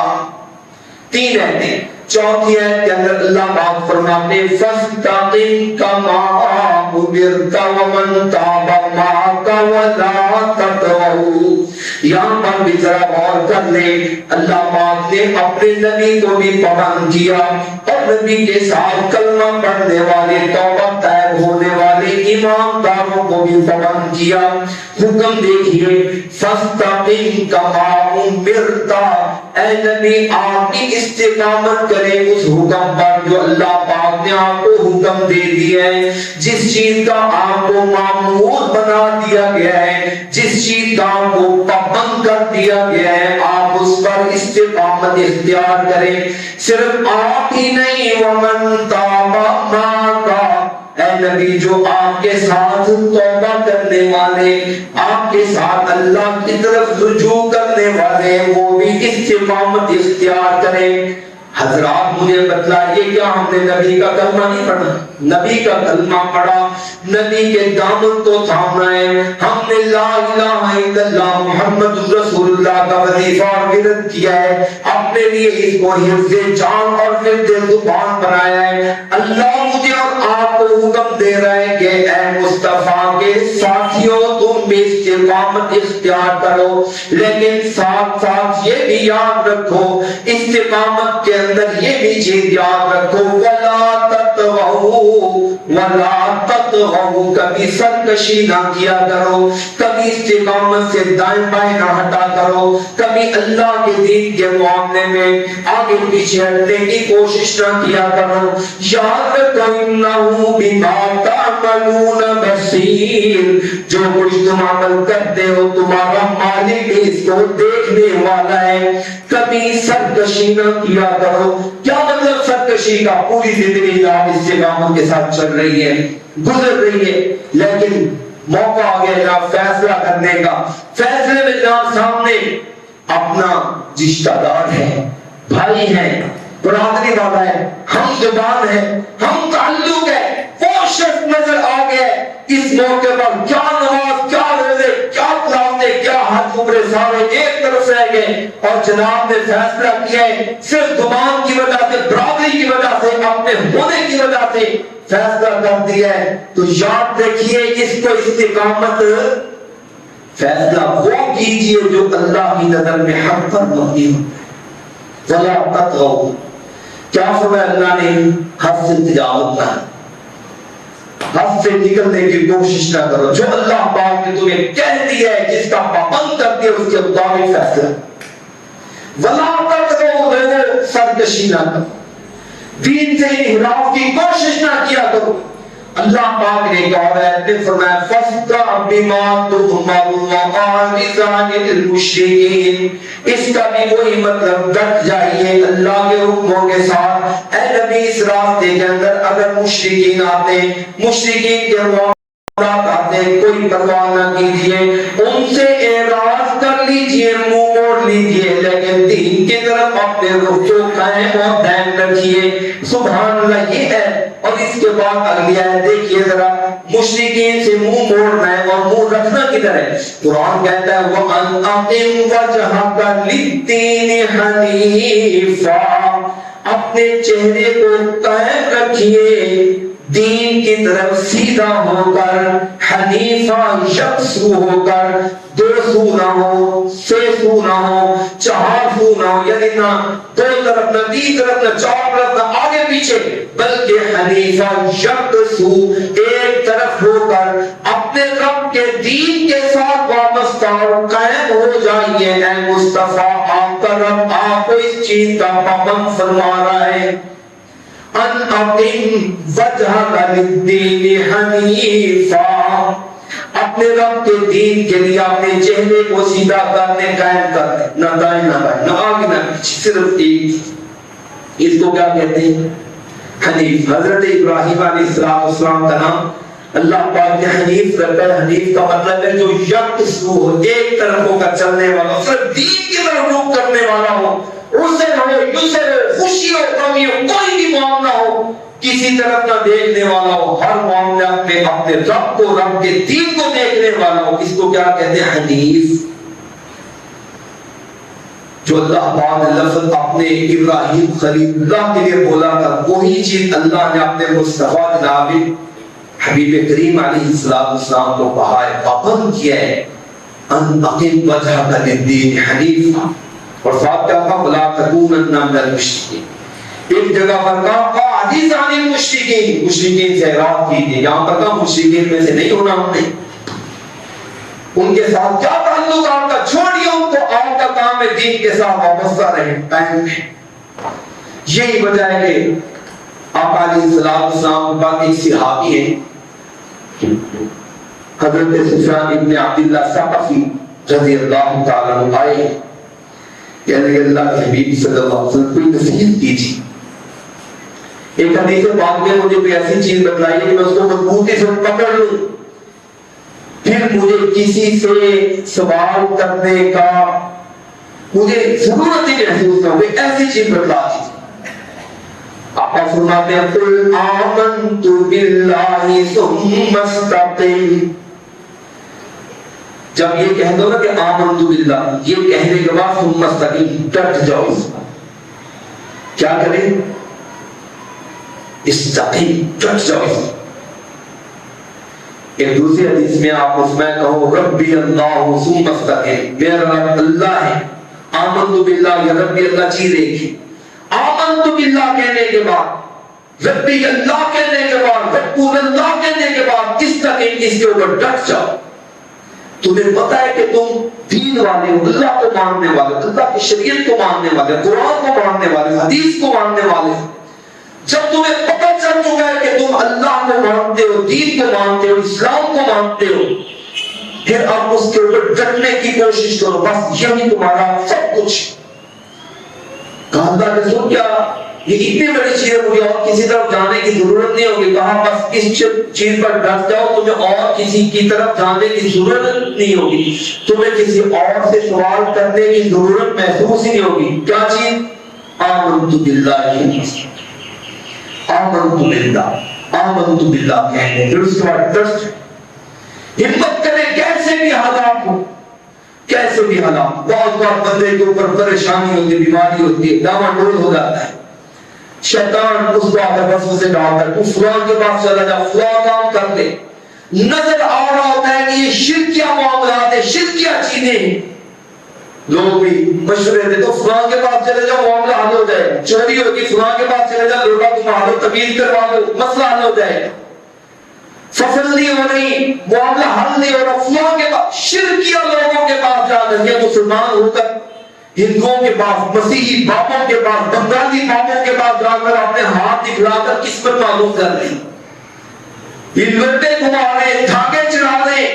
3 آیتیں. چوتھی آیت کے اندر اللہ پاک فرماتے ہیں فَاسْتَقِمْ كَمَا أُمِرْتَ وَمَنْ تَابَ مَعَكَ وَلَا تَطْغَوْا, یہاں پر بھی ذرا غور کر لیں، اللہ پاک نے اپنے نبی کو بھی پابند کیا اور نبی کے ساتھ کلمہ پڑھنے والے، توبہ طیب ہونے والے ایمانداروں کو بھی پابند کیا۔ حکم دیکھیے، فاستقم کما امرت، اے نبی آپ بھی استقامت کریں اس حکم پر جو اللہ پاک نے آپ کو حکم دے دیا ہے، جس چیز کا آپ کو مامور بنا دیا گیا ہے، جس چیز کا آپ کو پابند کر دیا گیا ہے، آپ اس پر استقامت اختیار کریں۔ صرف آپ ہی نہیں، ومن تاب معک، اے نبی جو آپ کے ساتھ توبہ کرنے والے، آپ کے ساتھ اللہ کی طرف رجوع کرنے والے، وہ بھی استقامت اختیار کریں۔ حضرات مجھے بتلائیے، کیا ہم نے نبی کا کلمہ نہیں پڑھا؟ نبی کا کلمہ پڑھا، نبی کے دامن کو تھامنا ہے، ہم نے لا الہ الا اللہ محمد رسول اللہ کا وظیفہ اور ورد کیا ہے، اپنے لیے اس کو حفظ جان اور حفظ زبان بنایا ہے۔ اللہ مجھے اور آپ کو حکم دے رہا ہے کہ اے مصطفیٰ کے ساتھیوں، تم بھی استقامت اختیار کرو، لیکن ساتھ ساتھ یہ بھی یاد رکھو، استقامت کے اندر یہ بھی چیز یاد رکھو، وَلَا تَطْغَوْا وَلَا تَطْغَوْا، کبھی سرکشی نہ کیا کرو، کبھی استقامت سے دائیں بائیں نہ ہٹا کرو، کبھی اللہ کے دین کے معاملے میں آگے پیچھے ہٹنے کی کوشش نہ کیا کرو۔ یاد رکھو، إِنَّهُ بِمَا تَعْمَلُونَ بَصِيرٌ، جو کچھ تم عمل کرتے ہو تمہارا مالک بھی اس کو دیکھنے والا ہے۔ کبھی سرکشی نہ کیا کرو۔ کیا مطلب سرکشی کا؟ پوری زندگی آپ استقامت کے ساتھ چل رہی ہے، گزر رہی ہے، لیکن موقع آ گیا جناب فیصلہ کرنے کا، فیصلے میں جناب سامنے اپنا رشتہ دار ہے، بھائی ہے، برادری والا ہے، ہم زبان ہے، ہم تعلق ہے، وہ شخص نظر آ گیا، اس موقع پر کیا نماز، کیا روزے، کیا تلاوتیں، کیا حج عمرے سارے ایک طرف رہ گئے، اور جناب نے فیصلہ کیا ہے صرف زبان کی وجہ سے، برادری کی وجہ سے، اپنے ہونے کی وجہ سے فیصلہ کر دیا ہے، تو یاد رکھیے اس کو استقامت فیصلہ وہ کیجئے جو اللہ کی نظر میں حق پر مبنی ہو۔ وَلَا تَطْغَوْا، کیا فرمایا اللہ نے؟ حد سے تجاوز نہ، حد سے نکلنے کی کوشش نہ کرو، جو اللہ پاک نے تمہیں کہہ دیا ہے، جس کا پابند کر دیا اس کے مطابق فیصلہ۔ وَلَا تَطْغَوْا، سرکشی نہ کرو، دین سے انحراف کی کوشش نہ کیا کرو۔ اللہ پاک نے کہا ہے، فرمایا فَاسْتَعْ بِمَا تُؤْمَرُ وَأَعْرِضْ عَنِ الْمُشْرِكِينَ، اس کا بھی وہی مطلب، ڈٹ جائیے اللہ کے حکموں کے ساتھ۔ اے نبی اس راستے کے اندر اگر مشرکین آتے، مشرکین کے معاملات آتے، کوئی پرواہ نہ کیجیے، ان سے اعراض کر لیجیے، منہ موڑ لیجیے، لیکن دین کی طرف اپنے رخ کو قائم اور دائم رکھیے۔ سبحان اللہ، یہ ہے۔ اور اس کے بعد اگلی آیت دیکھیے ذرا، مشرکین سے منہ موڑنا ہے اور منہ رکھنا کدھر ہے؟ قرآن کہتا ہے وَأَنْ أَقِمْ وَجْهَكَ لِلدِّينِ حَنِيفًا، اپنے چہرے کو قائم رکھیے دین کی طرف سیدھا ہو کر، حنیفہ یکسو ہو کر، دو سو نہ ہو، سے سو نہ ہو، چار سو نہ ہو، یعنی نہ دو طرف، نہ تین طرف، نہ چار طرف، نہ آگے پیچھے، بلکہ حنیفہ یکسو، ایک طرف ہو کر اپنے رب کے دین کے ساتھ وابستہ اور قائم ہو جائیے۔ اے مصطفیٰ، آپ کا رب آپ کو اس چیز کا پابند فرما رہا ہے، ان اقم وجہک للدین حنیفا، اپنے رب کے دین کے لیے اپنے چہرے کو سیدھا کرنے قائم کر دیں، نہ دائیں نہ بائیں، نہ آگے نہ پیچھے، صرف ایک۔ اس کو کیا کہتے ہیں؟ حنیف۔ حضرت ابراہیم علیہ السلام کا نام اللہ پاک نے حنیف رکھا ہے۔ حنیف کا مطلب ہے جو یکسو ہو، ایک طرف ہو کر چلنے والا، صرف دین کی طرف رخ کرنے والا ہو، اسے ہو، یسر ہو، خوشی ہو، غمی ہو، کوئی بھی معاملہ ہو، کسی طرف نہ دیکھنے والا ہو، ہر معاملہ میں اپنے رب کو، رب کے دین کو دیکھنے والا ہو۔ اس کو کیا کہتے ہیں؟ حنیف۔ جو اللہ پاک نے لفظ اپنے ابراہیم خلیل اللہ کے لیے بولا تھا، وہی چیز اللہ نے اپنے مصطفیٰ جناب حبیب کریم علیہ السلام کو کہا ہے، پابند کیا ہے ان اقم وجهك للدین حنیفا، اور ساتھ کیا کہا ولا تکونن من المشرکین. ایک جگہ پر کہا عزیز عن المشرکین، مشرکین سے اعراض کیجیے. یہاں پر کہا مشرکین میں سے نہیں ہونا ہم نے. ان کے ساتھ کیا تعلق آپ کا، چھوڑیے ان کو، آپ کا کام ہے دین کے ساتھ وابستہ رہیں قائم رہیں. یہی وجہ ہے کہ آپ علیہ السلام کے بعد ایک صحابی ہیں حضرت سفیان ابن عبداللہ ثقفی رضی اللہ تعالیٰ عنہ آئے کہ اللہ کے حبیب صلی اللہ علیہ وسلم کوئی نصیحت کیجیے. ایک حدیث پاک میں مجھے کوئی ایسی چیز بتلائی کہ میں اس کو مضبوطی سے پکڑ لوں، پھر مجھے کسی سے سوال کرنے کا مجھے ضرورت ہی محسوس نہ ہو. ایسی چیز بتلا دیجیے. آپ فرماتے ہیں قل آمنت باللہ ثم استقم. جب یہ کہہ دو نا کہ آمنت باللہ، یہ کہنے کے بعد ثم استقم، ڈٹ جاؤ. کیا کریں؟ استقم، ڈٹ جاؤ. ایک دوسری حدیث میں آپ اس میں کہو ربی اللہ ثم استقم، میرا رب اللہ ہے. آمنت باللہ یا ربی اللہ چیز ایک ہے. آمنت باللہ کہنے کے بعد، ربی اللہ کہنے کے بعد، رب اللہ کہنے کے بعد استقم، اس کے اوپر ڈٹ جاؤ. تمہیں پتا ہے کہ تم دین والے ہو، اللہ کو ماننے والے، اللہ کی شریعت کو ماننے والے، قرآن کو ماننے والے، حدیث کو ماننے والے. جب تمہیں پتہ چل چکا ہے کہ تم اللہ کو مانتے ہو، دین کو مانتے ہو، اسلام کو مانتے ہو، پھر آپ اس کے اوپر ڈٹنے کی کوشش کرو. بس یہی تمہارا سب کچھ. کہا اللہ کے رسول کیا یہ اتنی بڑی چیز ہے، مجھے اور کسی طرف جانے کی ضرورت نہیں ہوگی. کہا بس اس چیز پر ڈٹ جاؤ، تمہیں اور کسی کی طرف جانے کی ضرورت نہیں ہوگی، تمہیں کسی اور سے سوال کرنے کی ضرورت محسوس ہی نہیں ہوگی. کیا چیز؟ آمنت باللہ، آمنت باللہ، آمنت باللہ کہنے. پھر اس کے بعد ٹرسٹ، ہمت کرے کیسے بھی حالات ہو، کیسے بھی حالات. بہت بار بندے کے اوپر پریشانی ہوتی ہے، بیماری ہوتی ہے، ڈاما ڈول ہو جاتا ہے، شیطان اس کو آدھا بس سے ڈالتا ہے تو فلاں کے پاس چلا جا، فلاں کام کر دے. نظر آ رہا ہوتا ہے کہ یہ شرکیہ معاملات ہیں، شرکیہ چیزیں ہیں. لوگ بھی مشورے دے تو فلاں کے پاس چلے جاؤ معاملہ حل ہو جائے. چوری ہوگی فلاں کے پاس چلے جاؤ، لوٹا تمہارا تمیز کروا دو، مسئلہ حل ہو جائے. فصل نہیں ہو رہی، معاملہ حل نہیں ہو رہا، فلاں کے پاس، شرکیہ لوگوں کے پاس جا کر کے مسلمان ہو کر ہندوؤں کے پاس، مسیحی بابوں کے پاس، بنگالی بابوں کے پاس جا کر اپنے ہاتھ دکھلا کر قسمت معلوم کر رہے ہیں. یہ لڑتے گھما رہے، دھاگے چڑھا رہے.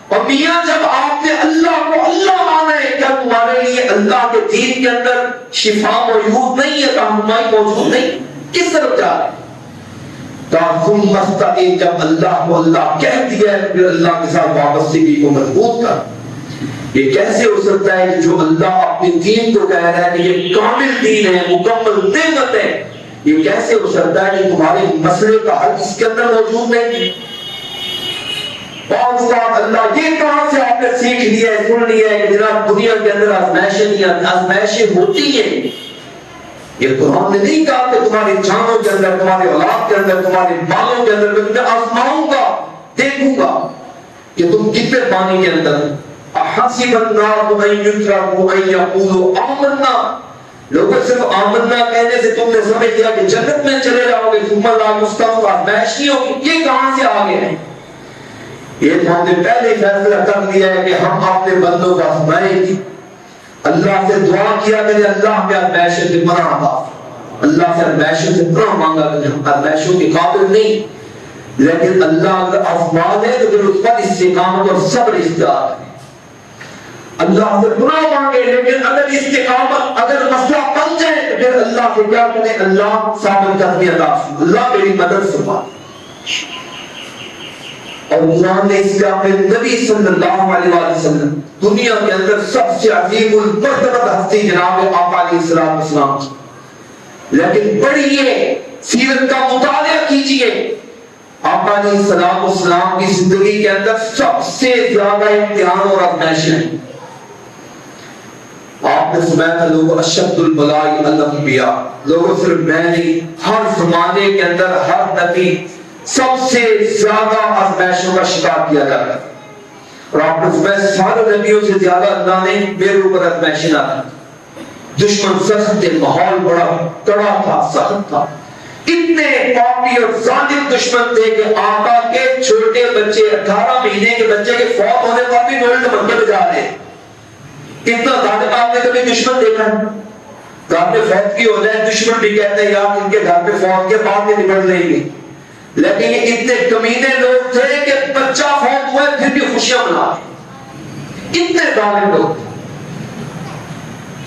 اور میاں جب آپ نے اللہ کو اللہ مانا ہے، کیا تمہارے لیے اللہ کے دین کے اندر شفا موجود نہیں ہے، رہنمائی موجود نہیں؟ کس طرف جا رہے ہیں؟ تم مستقیم، جب اللہ کو اللہ کہہ دیا ہے پھر اللہ کے ساتھ وابستگی کو مضبوط کر. یہ کیسے ہو سکتا ہے کہ جو اللہ اپنے دین کو کہہ رہا ہے کہ یہ کامل دین ہے، مکمل نعمت ہے، یہ کیسے ہو سکتا ہے کہ تمہارے مسئلے کا حل اس کے اندر موجود نہیں؟ اور ساتھ اللہ یہ کہاں سے آپ نے سیکھ لیا ہے، سن لیا ہے کہ جناب دنیا کے اندر آزمائشیں ہوتی ہیں. یہ قرآن نے نہیں کہا کہ تمہاری جانوں کے اندر، تمہارے اولاد کے اندر، تمہارے بالوں کے اندر میں تمہیں آزماؤں گا، دیکھوں گا کہ تم کتنے پانی کے اندر. احسب الناس ان یترکوا ان یقولوا آمنا. لوگوں صرف آمنا کہنے سے تم نے سمجھ لیا کہ جنت میں چلے جاؤ گے، ثم لا مستقیم آزمائش نہیں ہوگی. یہ کہاں سے آگے ہیں؟ یہ تو ہم نے پہلے فیصلہ کر لیا ہے کہ ہم اپنے بندوں کو آزمائیں گے. اللہ سے دعا کیا کہ اللہ ہمیں آزمائشوں سے پناہ عطا. اللہ سے آزمائشوں سے پناہ مانگا کہ ہم آزمائشوں کے قابل نہیں، لیکن اللہ اگر آزما دے تو پھر اس پر استقامت اور صبر اختیار کرے. اللہ سے پناہ مانگے، لیکن اگر استقامت، اگر مسئلہ بن جائے تو پھر اللہ سے کیا کرے؟ اللہ ثابت قدمی عطا، اللہ میری مدد فرما. اور قرآن نے اس کا اپنے نبی صلی اللہ علیہ وسلم، دنیا کے اندر سب سے عظیم المرتبہ ہستی جناب آقا علیہ السلام کی، لیکن پڑھیے سیرت کا مطالعہ کیجئے. آقا علیہ السلام کی زندگی کے اندر سب سے زیادہ امتحان اور آزمائشیں ہیں. آپ نے فرمایا تھا لوگوں اشد البلاء الانبیاء، لوگوں صرف میں نہیں، ہر زمانے کے اندر ہر نبی سب سے زیادہ آزمائشوں کا شکار کیا جاتا ہے. اور آپ نے فرمایا سارے نبیوں سے زیادہ اللہ نے میرے اوپر آزمائشیں نازل کی۔ دشمن سخت تھے، ماحول بڑا کڑا تھا، سخت تھا، اتنے پاپی اور ظالم دشمن تھے کہ آقا کے چھوٹے بچے 18 مہینے کے بچے کے فوت ہونے پر بھی نوٹ منگے بجا رہے۔ کتنا ظالم آپ نے کبھی دشمن دیکھا؟ گھر میں فوت کی ہو جائے دشمن بھی کہتے ہیں یار ان کے گھر میں فوت کے بعد میں نبڑ لیں گے، لیکن یہ اتنے کمینے لوگ تھے کہ بچہ فوت ہوا ہے پھر بھی خوشیاں منا رہے، اتنے ظالم لوگ تھے۔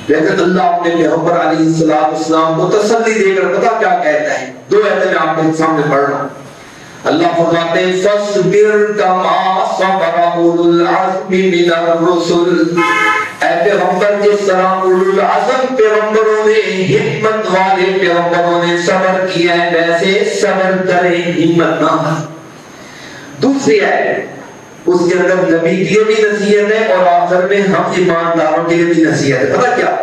لیکن اللہ اپنے پیغمبر علیہ السلام کو تسلی دے کر پتا کیا کہتا ہے؟ دو آیتیں میں آپ کے سامنے پڑھ رہا ہوں۔ اللہ فرماتے ہیں فَاصْبِرْ كَمَا صَبَرَ أُولُو الْعَزْمِ مِنَ الرُّسُلِ، اے پیغمبر جس طرح اولو العزم پیغمبروں نے، ہمت والے پیغمبروں نے صبر کیا ہے ویسے صبر کریں، ہمت نہ ہار۔ دوسری آیت اس کے اندر نبی کی بھی نصیحت ہے اور آخر میں ہم ایمانداروں کے لیے بھی نصیحت ہے۔ پتہ کیا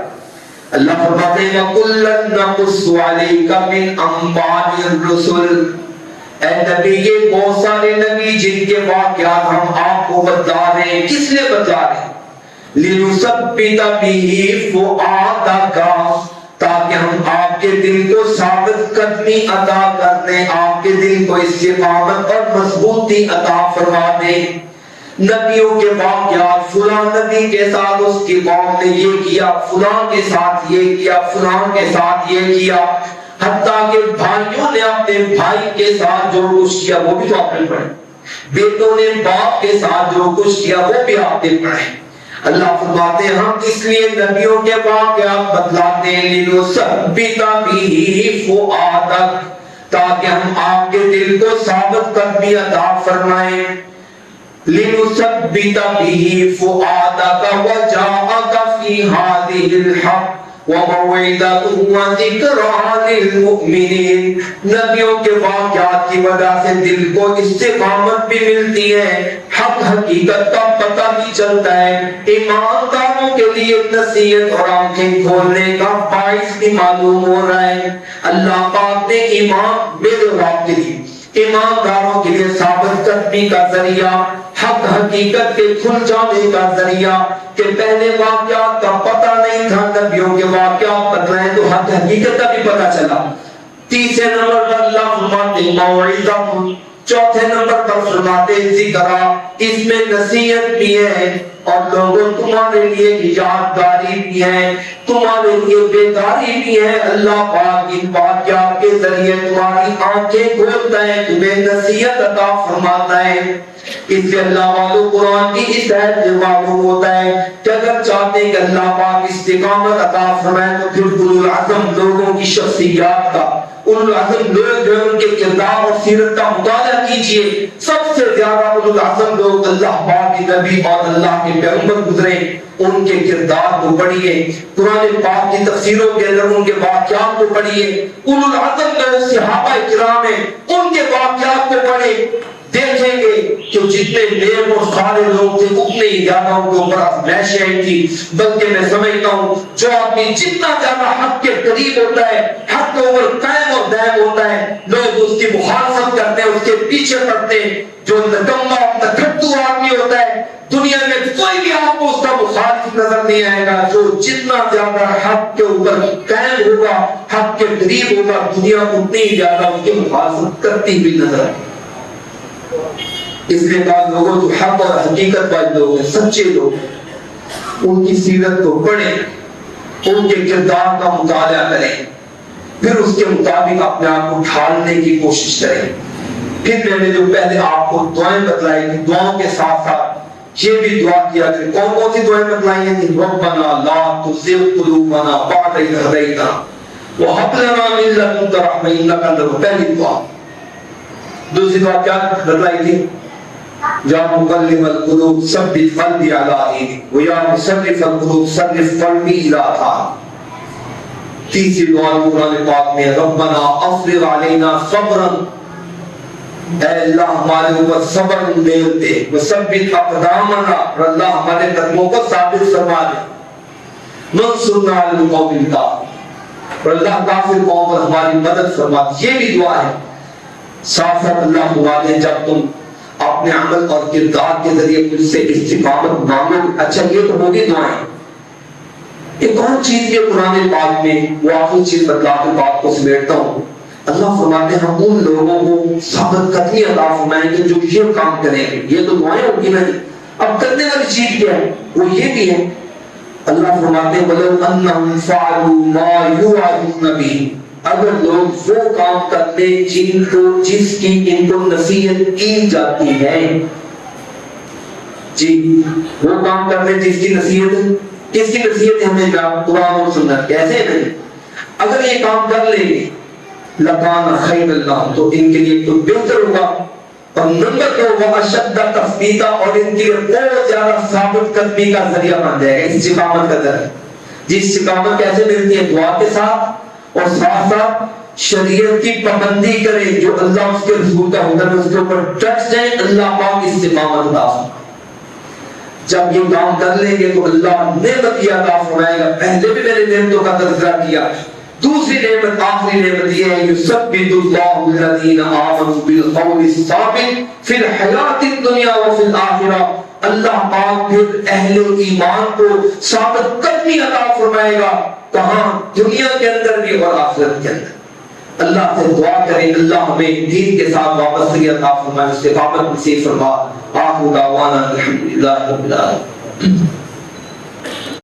اللہ فرماتے ہیں وَكُلًّا نَقُصُّ عَلَيْكَ مِنْ أَنْبَاءِ الرُّسُلِ، اے نبی یہ بہت سارے نبی جن کے واقعات ہم آپ کو بتا رہے ہیں، کس لیے بتا رہے ہیں؟ لِنُثَبِّتَ بِهِ فُؤَادَكَ، تاکہ ہم آپ کے دل کو ثابت قدمی عطا کر دیں، آپ کے دل کو استقامت اور مضبوطی عطا فرما دیں۔ نبیوں کے واقعات، فلاں نبی کے ساتھ اس کی قوم نے یہ کیا، فلاں کے ساتھ یہ کیا، فلاں کے ساتھ یہ کیا، حتیٰ کہ بھائیوں نے اپنے بھائی کے ساتھ جو کچھ کیا وہ بھی تو آپ نے پڑھے، بیٹوں نے باپ کے ساتھ جو کچھ کیا وہ بھی آپ نے پڑھے۔ اللہ فرماتے ہیں ہم اس لیے نبیوں کے واقعات بتلاتے ہیں لِنُثَبِّتَ بِهِ فُؤَادَكَ، تاکہ ہم آپ کے دل کو ثابت قدمی عطا فرمائیں۔ لِنُثَبِّتَ بِهِ فُؤَادَكَ وَجَاءَكَ فِي هَذِهِ الْحَقِّ وَمَوْعِظَةٌ وَذِكْرَىٰ لِلْمُؤْمِنِينَ، نبیوں کے واقعات کی وجہ سے دل کو استقامت بھی ملتی ہے، حق حقیقت کا پتہ بھی چلتا ہے، ایمانداروں کے لیے نصیحت اور آنکھیں کھولنے کا باعث بھی معلوم ہو رہا ہے۔ اللہ پاک نے ایمان میرے رب کے لیے، ایمانداروں کے لیے ثابت قدمی کا ذریعہ، حق حقیقت کے کھل جانے کا ذریعہ، کہ پہلے واقعات کا پتہ نہیں تھا، نبیوں کے واقعات بتلائیں تو حق حقیقت کا بھی پتہ چلا۔ تیسرے نمبر پر اللہ فرماتے ہیں موعظہ، چوتھے نمبر پر فرماتے ہیں ذکرہ، اس میں نصیحت بھی ہے اور لوگوں تمہارے لیے یادگاری بھی ہے، تمہارے لیے بیداری بھی ہے۔ اللہ پاک ان واقعات کے ذریعے تمہاری آنکھیں کھولتا ہے، تمہیں نصیحت عطا فرماتا ہے۔ اس لیے اللہ والوں قرآن کی اس آیت سے معلوم ہوتا ہے کہ اگر چاہتے ہیں کہ اللہ پاک استقامت عطا فرمائے تو پھر اولو العزم لوگوں کی شخصیات کا، اولو العزم لوگ جو ان کے کردار اور سیرت کا مطالعہ کیجئے۔ سب سے زیادہ اولو العزم لوگ اللہ پاک کے نبی اور اللہ کے پیغمبر گزرے، ان کے کردار کو پڑھیے، قرآن پاک کی تفسیروں کے اندر ان کے واقعات کو پڑھیے۔ اولو العزم لوگ صحابہ کرام ہیں، ان کے واقعات کو پڑھیں، دیکھیں گے کہ جتنے نیک اور صالح لوگ تھے اتنے ہی زیادہ ان کے اوپر آزمائشیں آئی تھی۔ بلکہ میں سمجھتا ہوں جو آدمی جتنا زیادہ حق کے قریب ہوتا ہے، حق کے اوپر قائم اور دائم ہوتا ہے، لوگ اس کی مخالفت کرتے ہیں، اس کے پیچھے پڑتے ہیں۔ جو نکما نکھٹو آدمی ہوتا ہے دنیا میں کوئی بھی آپ کو اس کا مخالف نظر نہیں آئے گا۔ جو جتنا زیادہ حق کے اوپر قائم ہوگا، حق کے قریب ہوگا، دنیا اتنی ہی زیادہ اس کی مخالفت کرتی بھی نظر آئے۔ اس لیے بعض لوگوں جو حق اور حقیقت والے لوگ ہیں، سچے لوگ، ان کی سیرت کو پڑھیں، ان کے کردار کا مطالعہ کریں، پھر اس کے مطابق اپنے آپ کو ڈھالنے کی کوشش کریں۔ پھر میں نے جو پہلے آپ کو دعائیں بتلائی تھی، دعاؤں کے ساتھ ساتھ یہ بھی دعا کیا کہ کون کون سی دعائیں بتلائی ہیں؟ ربنا لا تزغ قلوبنا بعد إذ هديتنا وهب لنا من لدنك رحمة إنك أنت الوهاب، پہلی دعا۔ دوسری دعا کیا بتلائی تھی؟ یا مقلب القلوب ثبت قلبی علی دینک ویا مصرف القلوب صرف قلبی الی طاعتک۔ تیسری دعا قرآن پاک میں ربنا افرغ علینا صبرا، اے اللہ ہمارے اوپر صبر انڈیل دے، وثبت اقدامنا، اور اللہ ہمارے قدموں کو ثابت فرما دے، منصرنا علی القوم الکافرین، اور اللہ کافر قوم پر ہماری مدد فرما دے۔ یہ بھی دعا ہے۔ ساتھ ساتھ اللہ فرما دے جب تم اپنے عمل اور کردار کے ذریعے مجھ سے استقامت مانگو. اچھا یہ تو ہوگی دعائیں. ایک اور چیز یہ قرآن پاک میں وہ آخری چیز بتلا کے بات کو سمیٹتا ہوں. اللہ فرماتے ہیں ہم ان لوگوں کو ثابت قدمی عطا فرمائیں گے جو یہ کام کریں گے. یہ تو دعائیں ہوگی نہیں. اب کرنے والی چیز کیا ہے؟ وہ یہ بھی ہے. اللہ فرماتے ہیں وَلَوْ أَنَّهُمْ فَعَلُوا مَا يُوعَظُونَ بِهِ. اگر لوگ وہ کام کرتے جس کی ان کو نصیحت کی جاتی ہے, جی وہ کام کرتے جس کی نصیحت, کس کی نصیحت ہمیں قرآن اور سنت کیسے نہیں, اگر یہ کام کر لیں گے لَكَانَ خَيْرًا لَّهُمْ تو ان کے لیے تو بہتر ہوگا. اور نمبر 2 وَأَشَدَّ تَثْبِيتًا اور ان کے لیے بہت زیادہ ثابت قدمی کا ذریعہ بن جائے گا, استقامت کا ذریعہ. جس استقامت کیسے ملتی ہے؟ دعا کے ساتھ اور ساتھ ساتھ شریعت کی پابندی کرے, جو اللہ اس کے رسول کا حکم ہے اس کے اوپر ڈٹ جائیں. اللہ پاک استقامت عطا فرمائے. جب یہ کام کر لیں گے تو اللہ نعمت عطا فرمائے گا. پہلے بھی میں نے نعمتوں کا تذکرہ کیا. دوسری نعمت, آخری نعمت یہ ہے یثبت اللہ الذین آمنوا بالقول الثابت فی الحیات الدنیا وفی الآخرہ. اللہ پاک پھر اہل ایمان کو ثابت قدمی عطا فرمائے گا. کہاں؟ دنیا کے اندر بھی اور آخرت کے اندر. اللہ سے دعا کریں اللہ ہمیں دین کے ساتھ وابستگی عطا فرمائے, استقامت نصیب فرما. آخر دعوانا الحمدللہ رب العالمین.